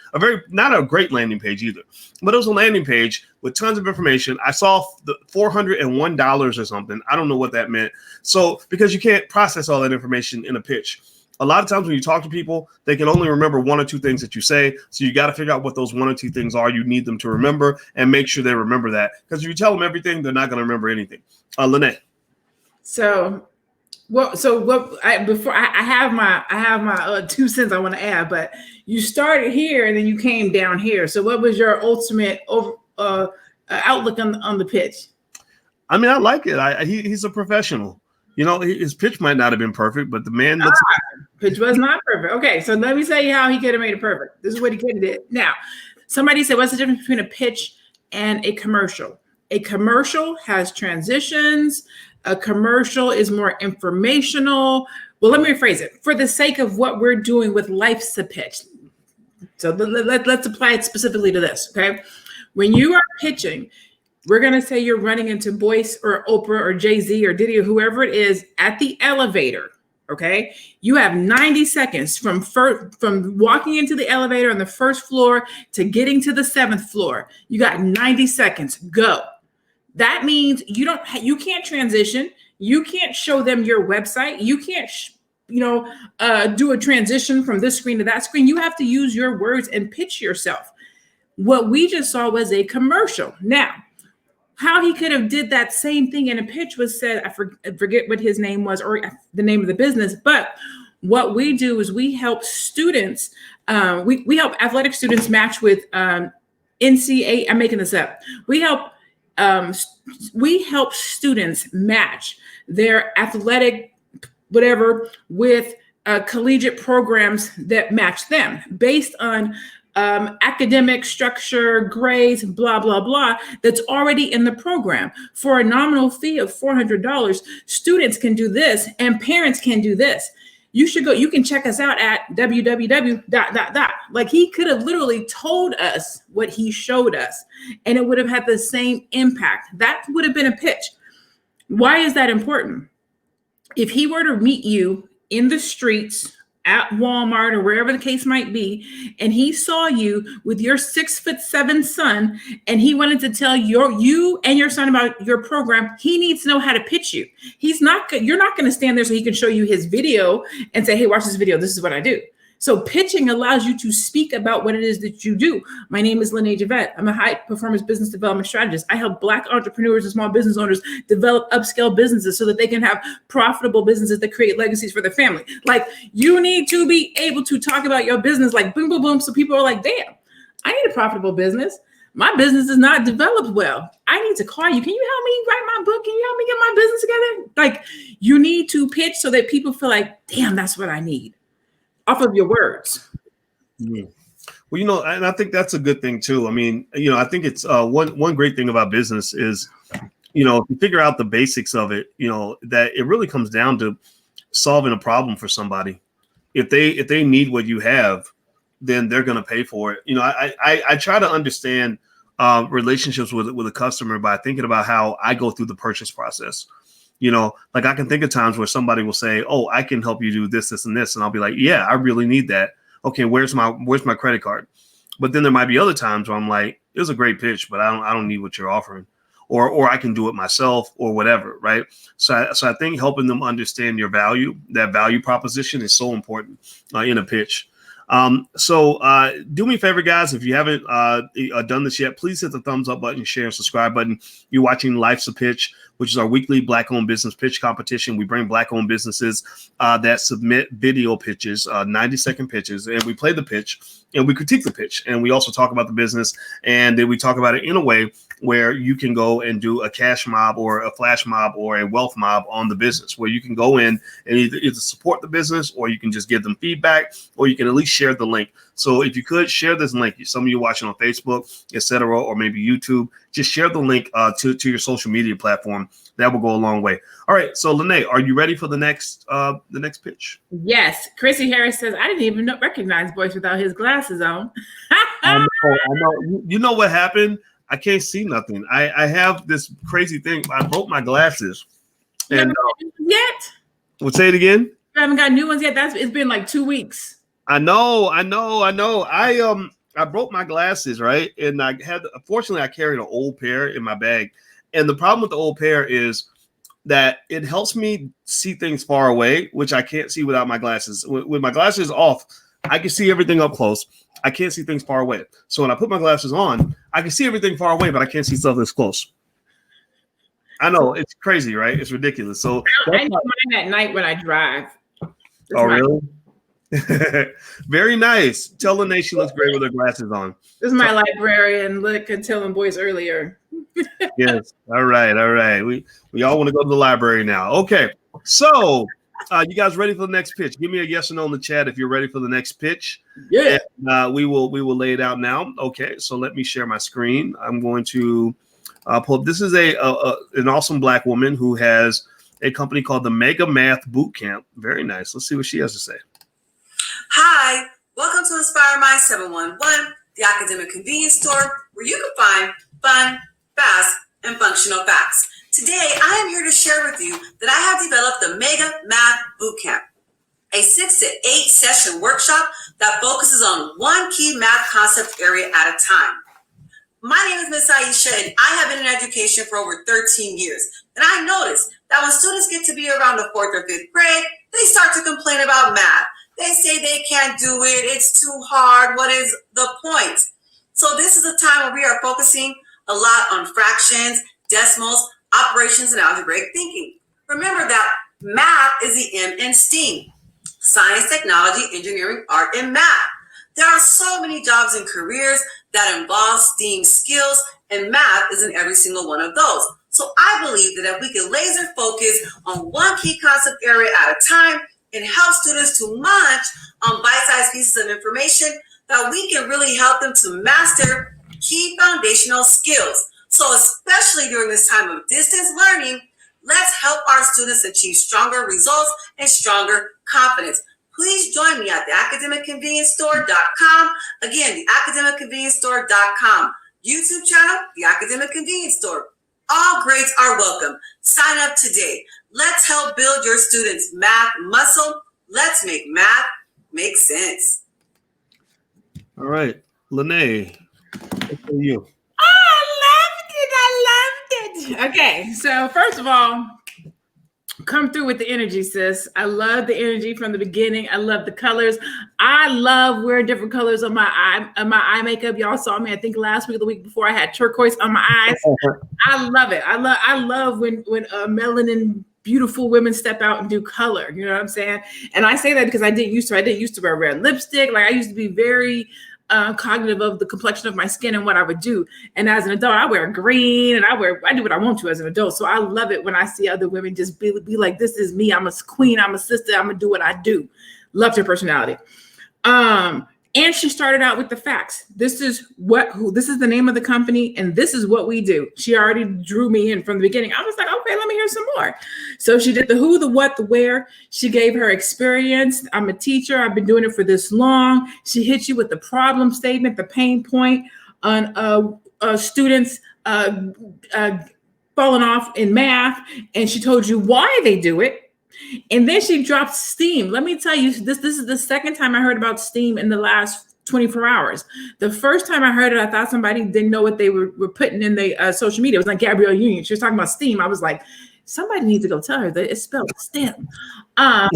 not a great landing page either, but it was a landing page with tons of information. I saw the $401 or something. I don't know what that meant. So because you can't process all that information in a pitch. A lot of times when you talk to people, they can only remember one or two things that you say. So you got to figure out what those one or two things are you need them to remember and make sure they remember that. Because if you tell them everything, they're not going to remember anything. Lynette. I have my 2 cents I want to add, but you started here and then you came down here. So what was your ultimate outlook on the pitch? I mean, I like it. He's a professional. His pitch might not have been perfect, but the man pitch was not perfect. Okay, so let me tell you how he could have made it perfect. This is what he could have did. Now, somebody said, what's the difference between a pitch and a commercial? A commercial has transitions. A commercial is more informational. Well, let me rephrase it. For the sake of what we're doing with Life's a Pitch. So let's apply it specifically to this, okay? When you are pitching, we're going to say you're running into Boyce or Oprah or Jay-Z or Diddy or whoever it is at the elevator, okay? You have 90 seconds from walking into the elevator on the first floor to getting to the 7th floor. You got 90 seconds. Go. That means you can't transition. You can't show them your website. You can't, do a transition from this screen to that screen. You have to use your words and pitch yourself. What we just saw was a commercial. Now, how he could have did that same thing in a pitch was said, I forget what his name was or the name of the business, but what we do is we help students, we help athletic students match with NCAA, I'm making this up. We help students match their athletic whatever with collegiate programs that match them based on academic structure, grades, blah, blah, blah, that's already in the program. For a nominal fee of $400, students can do this and parents can do this. You should go, you can check us out at www. Like he could have literally told us what he showed us and it would have had the same impact. That would have been a pitch. Why is that important? If he were to meet you in the streets at Walmart or wherever the case might be, and he saw you with your 6'7" son, and he wanted to tell you and your son about your program, he needs to know how to pitch you. You're not going to stand there so he can show you his video and say, hey, watch this video. This is what I do. So pitching allows you to speak about what it is that you do. My name is Lene Javette. I'm a high performance business development strategist. I help Black entrepreneurs and small business owners develop upscale businesses so that they can have profitable businesses that create legacies for their family. Like you need to be able to talk about your business like boom, boom, boom. So people are like, damn, I need a profitable business. My business is not developed well. I need to call you. Can you help me write my book? Can you help me get my business together? Like you need to pitch so that people feel like, damn, that's what I need. Off of your words. Mm-hmm. Well, and I think that's a good thing too. I mean, I think it's one great thing about business is, if you figure out the basics of it, that it really comes down to solving a problem for somebody. If they need what you have, then they're going to pay for it. I try to understand relationships with a customer by thinking about how I go through the purchase process. You know, like I can think of times where somebody will say, "Oh, I can help you do this, this, and this," and I'll be like, "Yeah, I really need that. Okay, where's my credit card?" But then there might be other times where I'm like, "It was a great pitch, but I don't need what you're offering," or I can do it myself or whatever, right? So I think helping them understand your value, that value proposition, is so important in a pitch. So do me a favor, guys. If you haven't done this yet, please hit the thumbs up button, share, and subscribe button. You're watching Life's a Pitch, which is our weekly Black-owned business pitch competition. We bring Black-owned businesses that submit video pitches, 90-second pitches, and we play the pitch and we critique the pitch. And we also talk about the business, and then we talk about it in a way where you can go and do a cash mob or a flash mob or a wealth mob on the business, where you can go in and either support the business, or you can just give them feedback, or you can at least share the link. So if you could share this link, some of you watching on Facebook, etc., or maybe YouTube, just share the link to your social media platform. That will go a long way. All right. So Lene, are you ready for the next pitch? Yes. Chrissy Harris says, I didn't even recognize Boyce without his glasses on. I know. You know what happened? I can't see nothing. I have this crazy thing. I broke my glasses. You and yet? We'll say it again. You haven't got new ones yet. It's been like 2 weeks. I know. I broke my glasses, right? And unfortunately, I carried an old pair in my bag. And the problem with the old pair is that it helps me see things far away, which I can't see without my glasses. With my glasses off, I can see everything up close. I can't see things far away. So when I put my glasses on, I can see everything far away, but I can't see stuff that's close. I know, it's crazy, right? It's ridiculous. So I need mine at night when I drive. Really? Very nice. Tell Lene she looks great with her glasses on. This is my librarian. Look at telling Boyce earlier. Yes. All right. We all want to go to the library now. Okay. So you guys ready for the neup pitch? Give me a yes or no in the chat if you're ready for the next pitch. Yeah. And, we will lay it out now. Okay. So let me share my screen. I'm going to pull up. This is an awesome Black woman who has a company called the Mega Math Bootcamp. Very nice. Let's see what she has to say. Hi, welcome to Inspire Mind 711, the academic convenience store where you can find fun, fast, and functional facts. Today, I am here to share with you that I have developed the Mega Math Bootcamp, a 6 to 8 session workshop that focuses on one key math concept area at a time. My name is Miss Aisha, and I have been in education for over 13 years. And I noticed that when students get to be around the 4th or 5th grade, they start to complain about math. They say they can't do it. It's too hard. What is the point? So this is a time where we are focusing a lot on fractions, decimals, operations, and algebraic thinking. Remember that math is the M in STEAM: science, technology, engineering, art, and math. There are so many jobs and careers that involve STEAM skills, and math is in every single one of those. So I believe that if we can laser focus on one key concept area at a time and help students to munch on bite-sized pieces of information, that we can really help them to master key foundational skills. So especially during this time of distance learning, let's help our students achieve stronger results and stronger confidence. Please join me at theacademicconvenience.store.com. Again, theacademicconvenience.store.com. YouTube channel, The Academic Convenience Store. All grades are welcome. Sign up today. Let's help build your students' math muscle. Let's make math make sense. All right, Lene, what's for you? I loved it. Okay, so first of all, come through with the energy, sis. I love the energy from the beginning. I love the colors. I love wearing different colors on my eye makeup. Y'all saw me, I think last week or the week before, I had turquoise on my eyes. I love it. I love when melanin beautiful women step out and do color. You know what I'm saying? And I say that because I didn't used to wear red lipstick. Like I used to be very cognitive of the complexion of my skin and what I would do. And as an adult, I wear green and I do what I want to as an adult. So I love it when I see other women just be like, this is me. I'm a queen. I'm a sister. I'm gonna do what I do. Loved her personality. And she started out with the facts. This is the name of the company, and this is what we do. She already drew me in from the beginning. I was like, okay, let me hear some more. So she did the who, the what, the where. She gave her experience. I'm a teacher. I've been doing it for this long. She hit you with the problem statement, the pain point on students fallen off in math, and she told you why they do it. And then she dropped STEAM. Let me tell you, this is the second time I heard about STEAM in the last 24 hours. The first time I heard it, I thought somebody didn't know what they were putting in the social media. It was like Gabrielle Union. She was talking about STEAM. I was like, somebody needs to go tell her that it's spelled STEM. But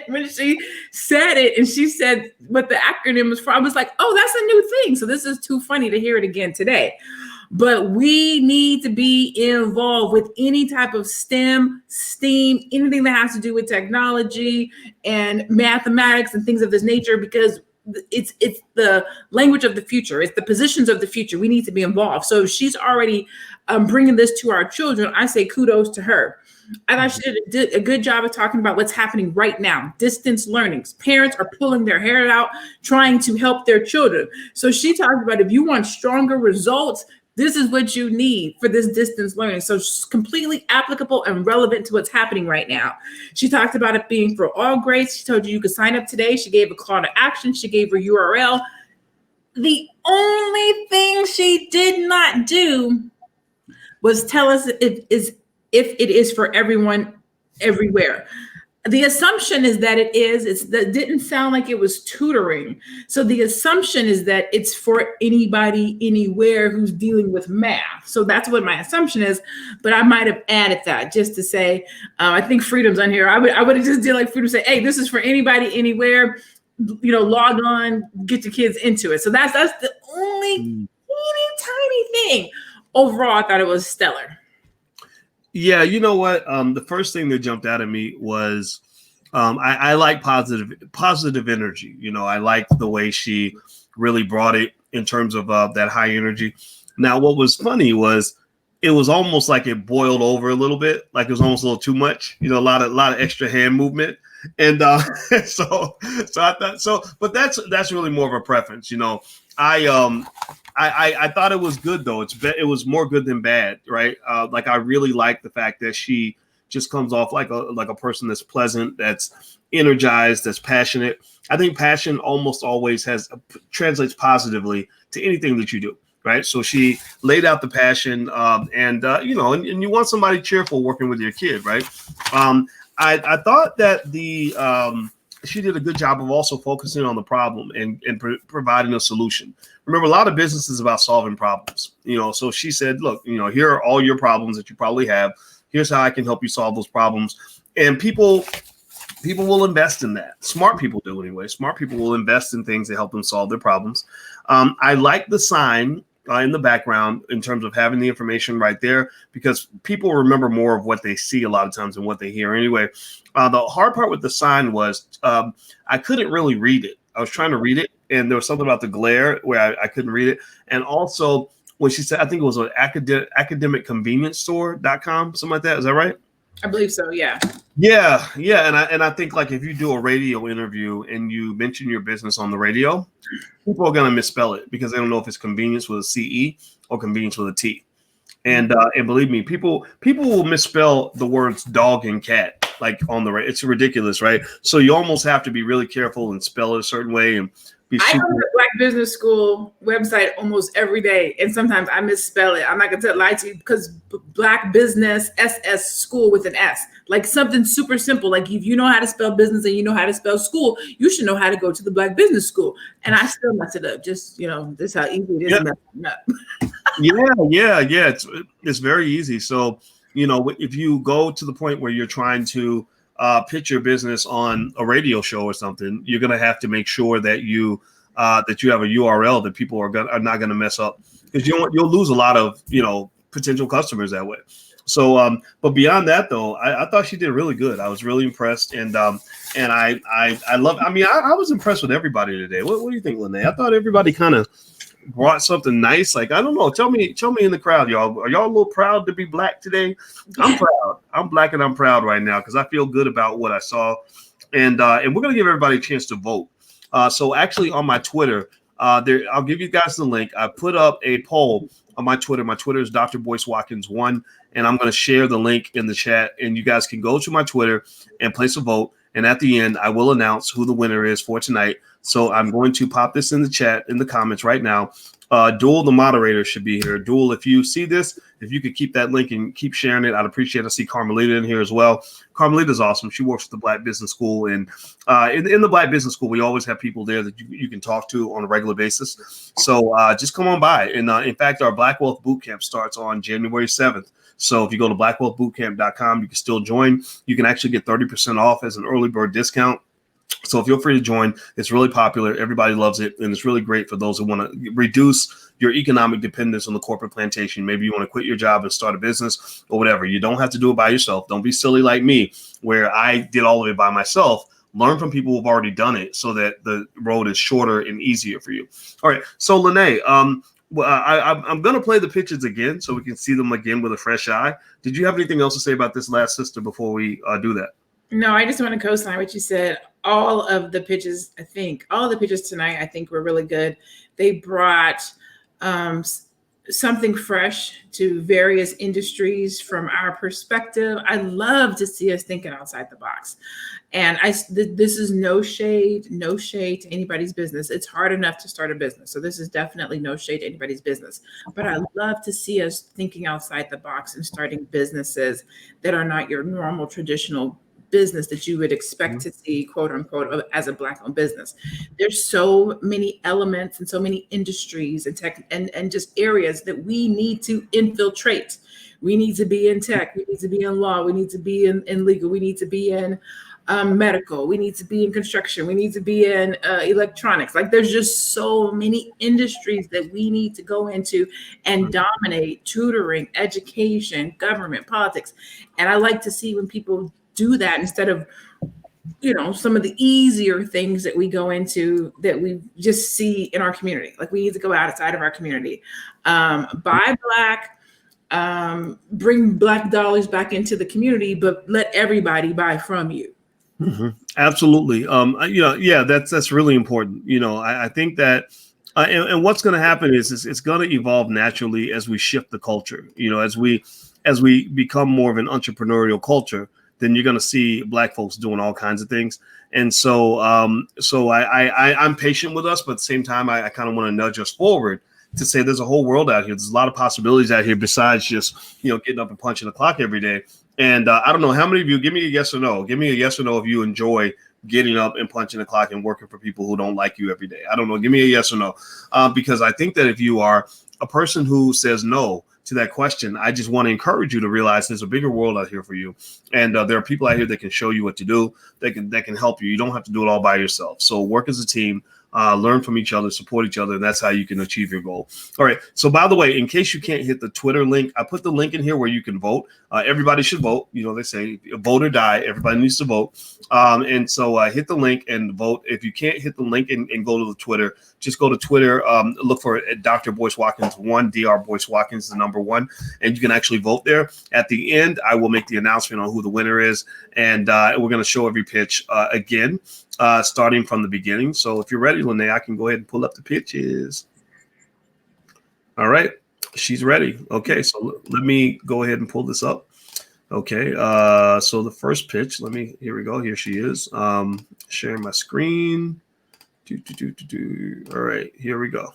when she said it and she said what the acronym was for, I was like, oh, that's a new thing. So this is too funny to hear it again today. But we need to be involved with any type of STEM, anything that has to do with technology and mathematics and things of this nature, because it's the language of the future. It's the positions of the future. We need to be involved. So she's already bringing this to our children. I say kudos to her. I thought she did a good job of talking about what's happening right now. Distance learning. Parents are pulling their hair out, trying to help their children. So she talked about if you want stronger results, this is what you need for this distance learning. So it's completely applicable and relevant to what's happening right now. She talked about it being for all grades. She told you could sign up today. She gave a call to action. She gave her URL. The only thing she did not do was tell us if it is for everyone everywhere. The assumption is that it is. That didn't sound like it was tutoring. So the assumption is that it's for anybody, anywhere who's dealing with math. So that's what my assumption is. But I might have added that just to say, I think Freedom's on here. I would have just did like Freedom say, hey, this is for anybody, anywhere. Log on, get your kids into it. So that's the only teeny tiny thing. Overall, I thought it was stellar. Yeah, you know what? The first thing that jumped out at me was I like positive energy. I liked the way she really brought it in terms of that high energy. Now, what was funny was it was almost like it boiled over a little bit, like it was almost a little too much. A lot of extra hand movement, and so I thought so. But that's really more of a preference. I thought it was good though. It was more good than bad, right? Like I really like the fact that she just comes off like a person that's pleasant, that's energized, that's passionate. I think passion almost always translates positively to anything that you do, right? So she laid out the passion, and you want somebody cheerful working with your kid, right? I thought that she did a good job of also focusing on the problem and providing a solution. Remember, a lot of business is about solving problems, so she said, look, here are all your problems that you probably have. Here's how I can help you solve those problems. And people will invest in that. Smart people do anyway. Smart people will invest in things that help them solve their problems. I like the sign in the background in terms of having the information right there, because people remember more of what they see a lot of times than what they hear anyway. The hard part with the sign was I couldn't really read it. I was trying to read it, and there was something about the glare where I couldn't read it. And also when she said, I think it was an academicconvenience.store.com, something like that. Is that right? I believe so. Yeah. Yeah. And I think like if you do a radio interview and you mention your business on the radio, people are going to misspell it because they don't know if it's convenience with a CE or convenience with a T. And believe me, people will misspell the words dog and cat like on the radio. It's ridiculous, right? So you almost have to be really careful and spell it a certain way and be I super. go to the Black Business School website almost every day, and sometimes I misspell it. I'm not gonna lie to you, because Black Business SS School with an S, like something super simple. Like if you know how to spell business and you know how to spell school, you should know how to go to the Black Business School. And I still mess it up. Just this is how easy it is to mess it up. Yeah. It's very easy. So if you go to the point where you're trying to pitch your business on a radio show or something, you're going to have to make sure that you have a URL that people are not going to mess up, because you'll lose a lot of potential customers that way. So but beyond that though, I thought she did really good. I was really impressed, and I love. I mean, I was impressed with everybody today. What do you think, Lene? I thought everybody kind of brought something nice. Like, I don't know. Tell me in the crowd, y'all. Are y'all a little proud to be Black today? I'm proud. I'm Black and I'm proud right now because I feel good about what I saw. And we're gonna give everybody a chance to vote. So actually on my Twitter, I'll give you guys the link. I put up a poll on my Twitter. My Twitter is Dr. Boyce Watkins 1, and I'm gonna share the link in the chat. And you guys can go to my Twitter and place a vote. And at the end, I will announce who the winner is for tonight. So I'm going to pop this in the chat, in the comments right now. Dual, the moderator, should be here. Dual, if you see this, if you could keep that link and keep sharing it, I'd appreciate it. I see Carmelita in here as well. Carmelita's awesome. She works at the Black Business School. And in the Black Business School, we always have people there that you can talk to on a regular basis. So just come on by. And in fact, our Black Wealth Bootcamp starts on January 7th. So if you go to blackwealthbootcamp.com, you can still join. You can actually get 30% off as an early bird discount. So feel free to join. It's really popular. Everybody loves it. And it's really great for those who want to reduce your economic dependence on the corporate plantation. Maybe you want to quit your job and start a business or whatever. You don't have to do it by yourself. Don't be silly like me, where I did all of it by myself. Learn from people who've already done it so that the road is shorter and easier for you. All right. So Lene, I'm going to play the pictures again so we can see them again with a fresh eye. Did you have anything else to say about this last sister before we do that? No, I just want to co-sign what you said. All of the pitches tonight, I think were really good. They brought something fresh to various industries from our perspective. I love to see us thinking outside the box. And this is no shade to anybody's business. It's hard enough to start a business. So this is definitely no shade to anybody's business. But I love to see us thinking outside the box and starting businesses that are not your normal traditional business that you would expect to see, quote unquote, as a Black-owned business. There's so many elements and so many industries and tech and just areas that we need to infiltrate. We need to be in tech. We need to be in law. We need to be in legal. We need to be in medical. We need to be in construction. We need to be in electronics. Like there's just so many industries that we need to go into and dominate: tutoring, education, government, politics. And I like to see when people do that instead of, some of the easier things that we go into that we just see in our community. Like we need to go outside of our community, buy Black, bring Black dollars back into the community, but let everybody buy from you. Mm-hmm. Absolutely. That's really important. I think that, and what's going to happen is it's going to evolve naturally as we shift the culture, as we become more of an entrepreneurial culture. Then you're going to see Black folks doing all kinds of things. And so I'm patient with us, but at the same time, I kind of want to nudge us forward to say there's a whole world out here. There's a lot of possibilities out here besides just, getting up and punching the clock every day. And I don't know how many of you, give me a yes or no. Give me a yes or no if you enjoy getting up and punching the clock and working for people who don't like you every day. I don't know. Give me a yes or no. Because I think that if you are a person who says no to that question, I just want to encourage you to realize there's a bigger world out here for you. And there are people out here that can show you what to do, that can help you. You don't have to do it all by yourself. So work as a team, learn from each other, support each other, and that's how you can achieve your goal. All right. So by the way, in case you can't hit the Twitter link, I put the link in here where you can vote. Everybody should vote. They say vote or die. Everybody needs to vote. And so hit the link and vote. If you can't hit the link and go to the Twitter, just go to Twitter, look for Dr. Boyce Watkins 1, Dr. Boyce Watkins, the number 1, and you can actually vote there. At the end, I will make the announcement on who the winner is, and we're going to show every pitch again, starting from the beginning. So if you're ready, Lene, I can go ahead and pull up the pitches. All right. She's ready. Okay. So let me go ahead and pull this up. Okay. So the first pitch, here we go. Here she is. Sharing my screen. All right. Here we go.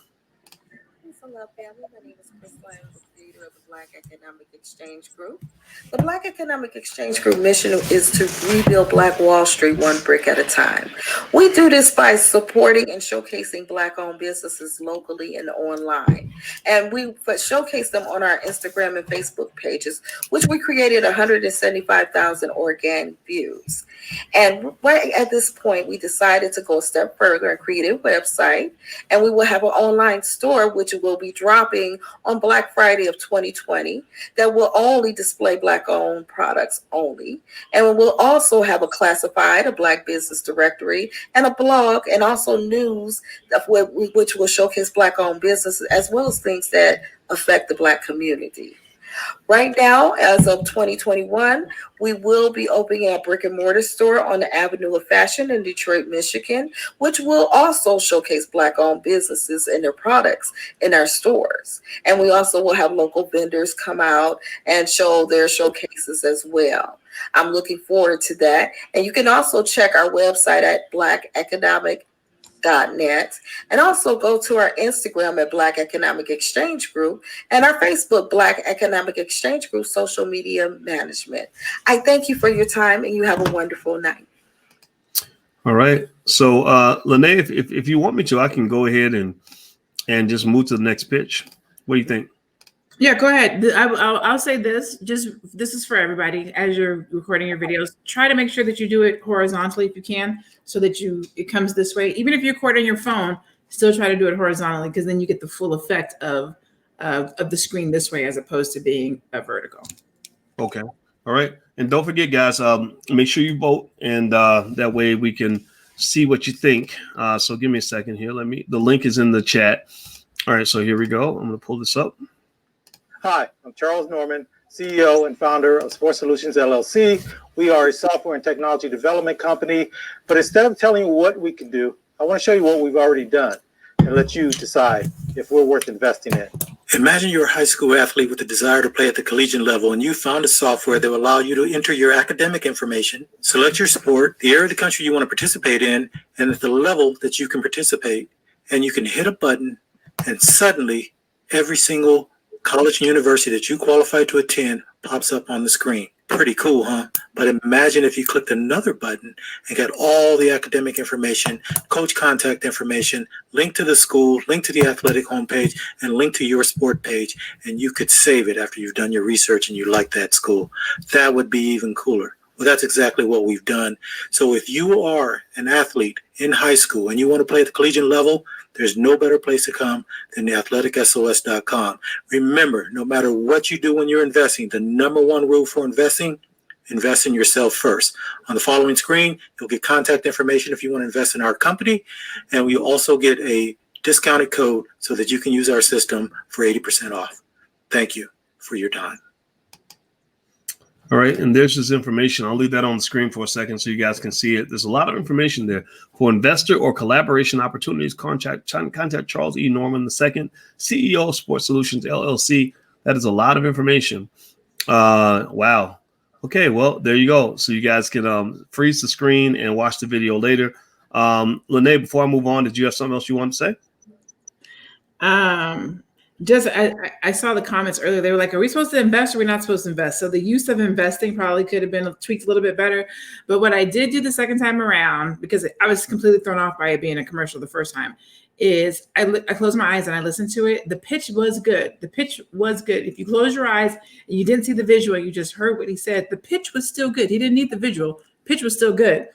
Hello, family. My name is Chris Lang, the creator of the Black Economic Exchange Group. The Black Economic Exchange Group mission is to rebuild Black Wall Street one brick at a time. We do this by supporting and showcasing Black-owned businesses locally and online. And we showcase them on our Instagram and Facebook pages, which we created 175,000 organic views. And right at this point, we decided to go a step further and create a website. And we will have an online store, which will be dropping on Black Friday of 2020, that will only display Black-owned products only. And we'll also have a classified, a Black business directory, and a blog, and also news which will showcase Black-owned businesses, as well as things that affect the Black community. Right now, as of 2021, we will be opening a brick and mortar store on the Avenue of Fashion in Detroit, Michigan, which will also showcase Black-owned businesses and their products in our stores. And we also will have local vendors come out and show their showcases as well. I'm looking forward to that. And you can also check our website at blackeconomic.net and also go to our Instagram at Black Economic Exchange Group and our Facebook Black Economic Exchange Group social media management. I thank you for your time and you have a wonderful night. All right. So Lene, if you want me to, I can go ahead and just move to the next pitch. What do you think? Yeah, go ahead. I'll say this. Just this is for everybody. As you're recording your videos, try to make sure that you do it horizontally if you can, so that it comes this way. Even if you record on your phone, still try to do it horizontally, because then you get the full effect of the screen this way, as opposed to being a vertical. Okay. All right. And don't forget, guys, make sure you vote, and that way we can see what you think. So give me a second here. The link is in the chat. All right. So here we go. I'm going to pull this up. Hi, I'm Charles Norman, CEO and founder of Sports Solutions LLC. We are a software and technology development company, but instead of telling you what we can do, I want to show you what we've already done and let you decide if we're worth investing in. Imagine you're a high school athlete with a desire to play at the collegiate level, and you found a software that will allow you to enter your academic information, select your sport, the area of the country you want to participate in, and at the level that you can participate. And you can hit a button, and suddenly every single college and university that you qualify to attend pops up on the screen. Pretty cool, huh? But imagine if you clicked another button and got all the academic information, coach contact information, link to the school, link to the athletic homepage, and link to your sport page, and you could save it after you've done your research and you like that school. That would be even cooler. Well, that's exactly what we've done. So if you are an athlete in high school and you want to play at the collegiate level, there's no better place to come than the AthleticSOS.com. Remember, no matter what you do when you're investing, the number one rule for investing, invest in yourself first. On the following screen, you'll get contact information if you want to invest in our company, and we also get a discounted code so that you can use our system for 80% off. Thank you for your time. All right, and there's this information. I'll leave that on the screen for a second so you guys can see it. There's a lot of information there. For investor or collaboration opportunities, contact Charles E. Norman II, CEO of Sports Solutions LLC. That is a lot of information. Wow. Okay, well, there you go. So you guys can freeze the screen and watch the video later. Lene, before I move on, did you have something else you want to say? Just I saw the comments earlier. They were like, are we supposed to invest or are we not supposed to invest? So the use of investing probably could have been tweaked a little bit better. But what I did do the second time around, because I was completely thrown off by it being a commercial the first time, is I closed my eyes and I listened to it. The pitch was good. The pitch was good. If you close your eyes and you didn't see the visual, you just heard what he said, the pitch was still good. He didn't need the visual. Pitch was still good.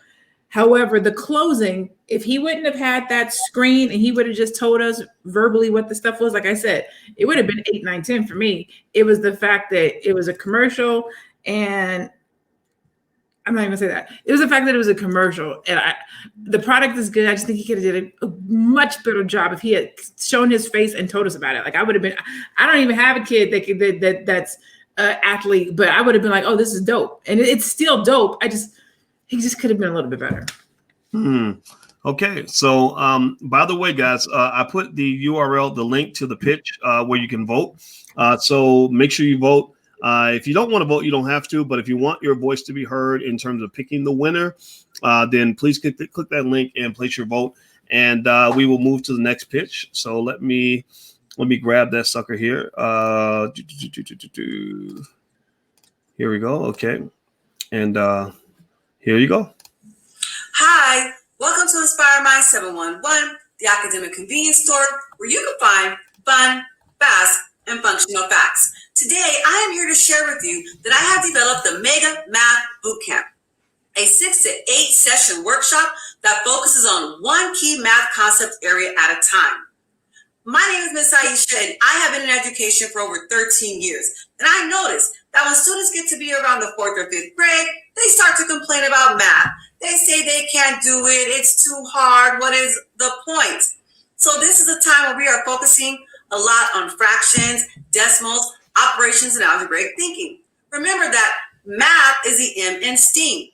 However, the closing, if he wouldn't have had that screen and he would have just told us verbally what the stuff was, like I said, it would have been 8, 9, 10 for me. It was the fact that it was a commercial, and I'm not even gonna say that. It was the fact that it was a commercial, and the product is good. I just think he could have did a much better job if he had shown his face and told us about it. Like I would have been. I don't even have a kid that's an athlete, but I would have been like, oh, this is dope, and it's still dope. He just could have been a little bit better. Okay. So, by the way, guys, I put the URL, the link to the pitch where you can vote. So make sure you vote. If you don't want to vote, you don't have to. But if you want your voice to be heard in terms of picking the winner, then please click that link and place your vote. And we will move to the next pitch. So let me grab that sucker here. Here we go. Okay. And here you go. Hi, welcome to Inspire My 711, the academic convenience store where you can find fun, fast, and functional facts. Today, I am here to share with you that I have developed the Mega Math Bootcamp, a 6 to 8 session workshop that focuses on one key math concept area at a time. My name is Miss Aisha, and I have been in education for over 13 years. And I noticed that when students get to be around the 4th or 5th grade, they start to complain about math. They say they can't do it. It's too hard. What is the point? So this is a time where we are focusing a lot on fractions, decimals, operations, and algebraic thinking. Remember that math is the M in STEAM: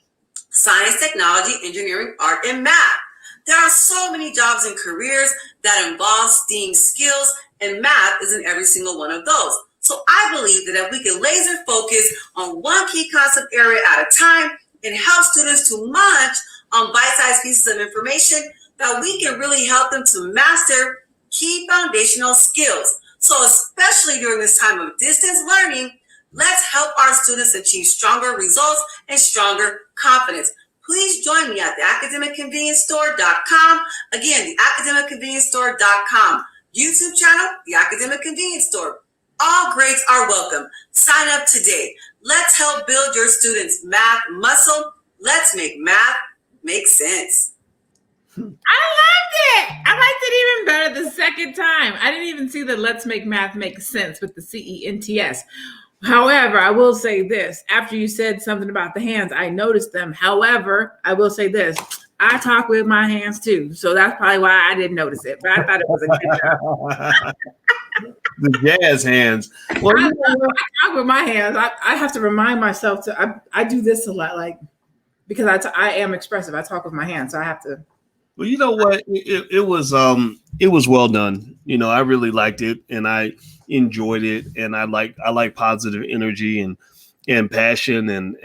science, technology, engineering, art, and math. There are so many jobs and careers that involve STEAM skills, and math is in every single one of those. So I believe that if we can laser focus on one key concept area at a time and help students to munch on bite-sized pieces of information, that we can really help them to master key foundational skills. So especially during this time of distance learning, let's help our students achieve stronger results and stronger confidence. Please join me at theacademicconvenience.store.com. Again, theacademicconvenience.store.com. YouTube channel, The Academic Convenience Store. All grades are welcome. Sign up today. Let's help build your students' math muscle. Let's make math make sense. I loved it. I liked it even better the second time. I didn't even see the Let's Make Math Make Sense with the CENTS. However, I will say this. After you said something about the hands, I noticed them. However, I will say this. I talk with my hands too. So that's probably why I didn't notice it. But I thought it was a good job. The jazz hands. Well, I talk with my hands. I have to remind myself to, I do this a lot, like, because I am expressive. I talk with my hands. So I have to. Well, you know what? It was well done. You know, I really liked it and I enjoyed it, and I like positive energy and passion and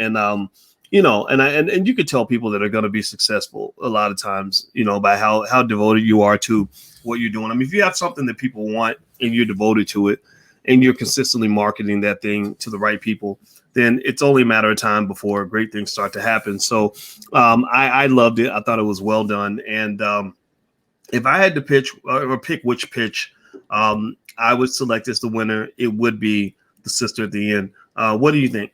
you know, and you could tell people that are going to be successful a lot of times, you know, by how devoted you are to what you're doing. I mean, if you have something that people want and you're devoted to it and you're consistently marketing that thing to the right people, then it's only a matter of time before great things start to happen. So I loved it. I thought it was well done. And if I had to pitch or pick which pitch I would select as the winner, it would be the sister at the end. What do you think?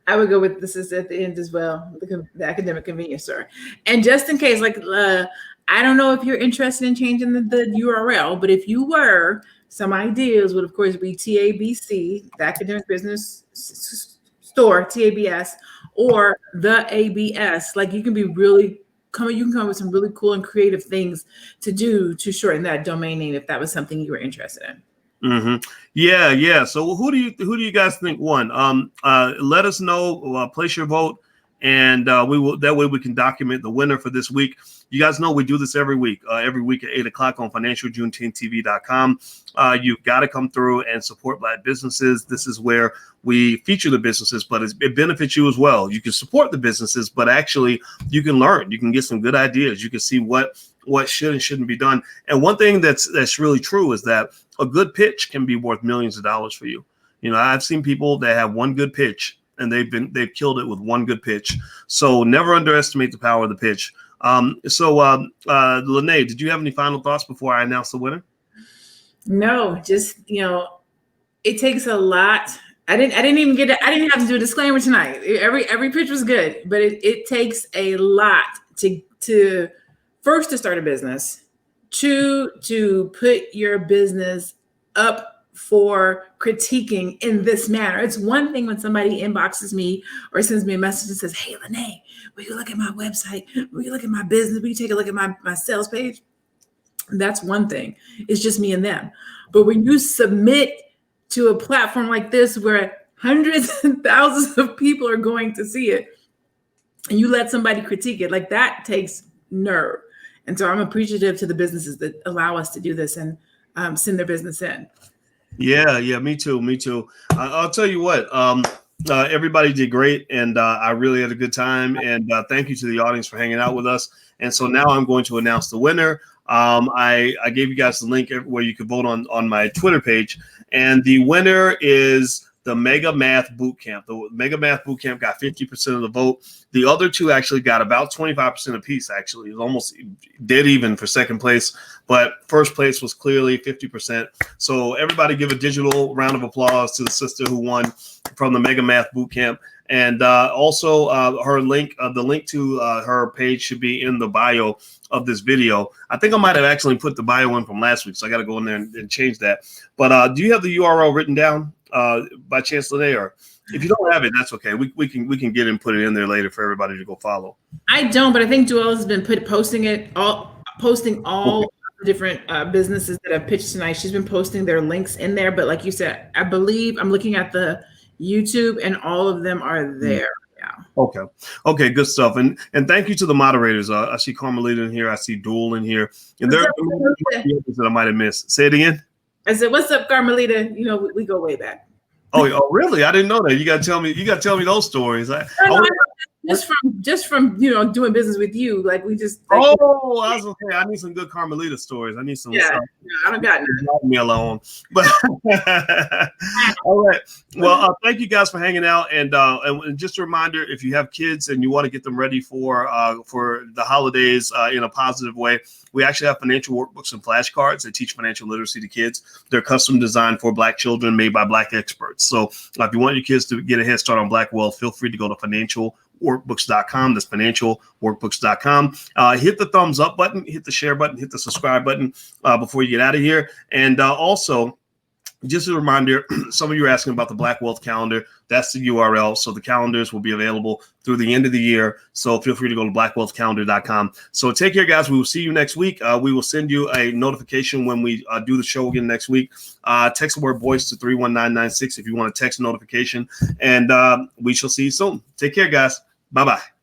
I would go with the sister at the end as well, the academic convenience store. And just in case, like, I don't know if you're interested in changing the URL, but if you were, some ideas would, of course, be TABC, the Academic Business Store, TABS, or the ABS. Like, you can be really you can come up with some really cool and creative things to do to shorten that domain name if that was something you were interested in. Mm-hmm. Yeah. So who do you guys think won? Let us know. Place your vote, and we will. That way we can document the winner for this week. You guys know we do this every week at 8:00 on financialjuneteenth.tv.com. You've got to come through and support Black businesses. This is where we feature the businesses, but it benefits you as well. You can support the businesses, but actually you can learn. You can get some good ideas. You can see what should and shouldn't be done. And one thing that's really true is that a good pitch can be worth millions of dollars for you. You know, I've seen people that have one good pitch and they've killed it with one good pitch. So never underestimate the power of the pitch. Lene, did you have any final thoughts before I announce the winner? No, just, you know, it takes a lot. I didn't have to do a disclaimer tonight. Every pitch was good, but it takes a lot to first to start a business, two, to put your business up for critiquing in this manner. It's one thing when somebody inboxes me or sends me a message and says, "Hey, Lene, will you look at my website? Will you look at my business? Will you take a look at my sales page?" That's one thing. It's just me and them. But when you submit to a platform like this where hundreds and thousands of people are going to see it and you let somebody critique it, like, that takes nerve. And so I'm appreciative to the businesses that allow us to do this and send their business in. Yeah, me too. I'll tell you what, everybody did great, and I really had a good time. And thank you to the audience for hanging out with us. And so now I'm going to announce the winner. I gave you guys the link where you could vote on my Twitter page, and the winner is the Mega Math Bootcamp. The Mega Math Bootcamp got 50% of the vote. The other two actually got about 25% apiece, actually. It was almost dead even for second place, but first place was clearly 50%. So everybody give a digital round of applause to the sister who won from the Mega Math Bootcamp. And also her link, the link to her page should be in the bio of this video. I think I might have actually put the bio in from last week, so I got to go in there and change that. But do you have the URL written down by chance today? Or if you don't have it, that's okay. We can get it and put it in there later for everybody to go follow. I don't, but I think Joelle has been posting all okay. different businesses that have pitched tonight. She's been posting their links in there, but like you said, I believe I'm looking at the YouTube and all of them are there. Yeah. Okay, good stuff. And thank you to the moderators. I see Carmelita in here. I see Duel in here. And there are others that I might have missed. Say it again. I said, "What's up, Carmelita?" You know, we go way back. Oh, really? I didn't know that. You got to tell me those stories. Just from doing business with you, like we just. Like, I was gonna say I need some good Carmelita stories. I need some. Yeah, I don't got none. Leave me alone. But all right. Well, thank you guys for hanging out, and just a reminder: if you have kids and you want to get them ready for the holidays in a positive way, we actually have financial workbooks and flashcards that teach financial literacy to kids. They're custom designed for Black children, made by Black experts. So if you want your kids to get a head start on Black wealth, feel free to go to financialworkbooks.com. That's financialworkbooks.com. Hit the thumbs up button, hit the share button, hit the subscribe button before you get out of here. And also, just a reminder, some of you are asking about the Black Wealth Calendar. That's the URL. So the calendars will be available through the end of the year. So feel free to go to blackwealthcalendar.com. So take care, guys. We will see you next week. We will send you a notification when we do the show again next week. Text the word Boyce to 31996 if you want a text notification. And we shall see you soon. Take care, guys. Bye-bye.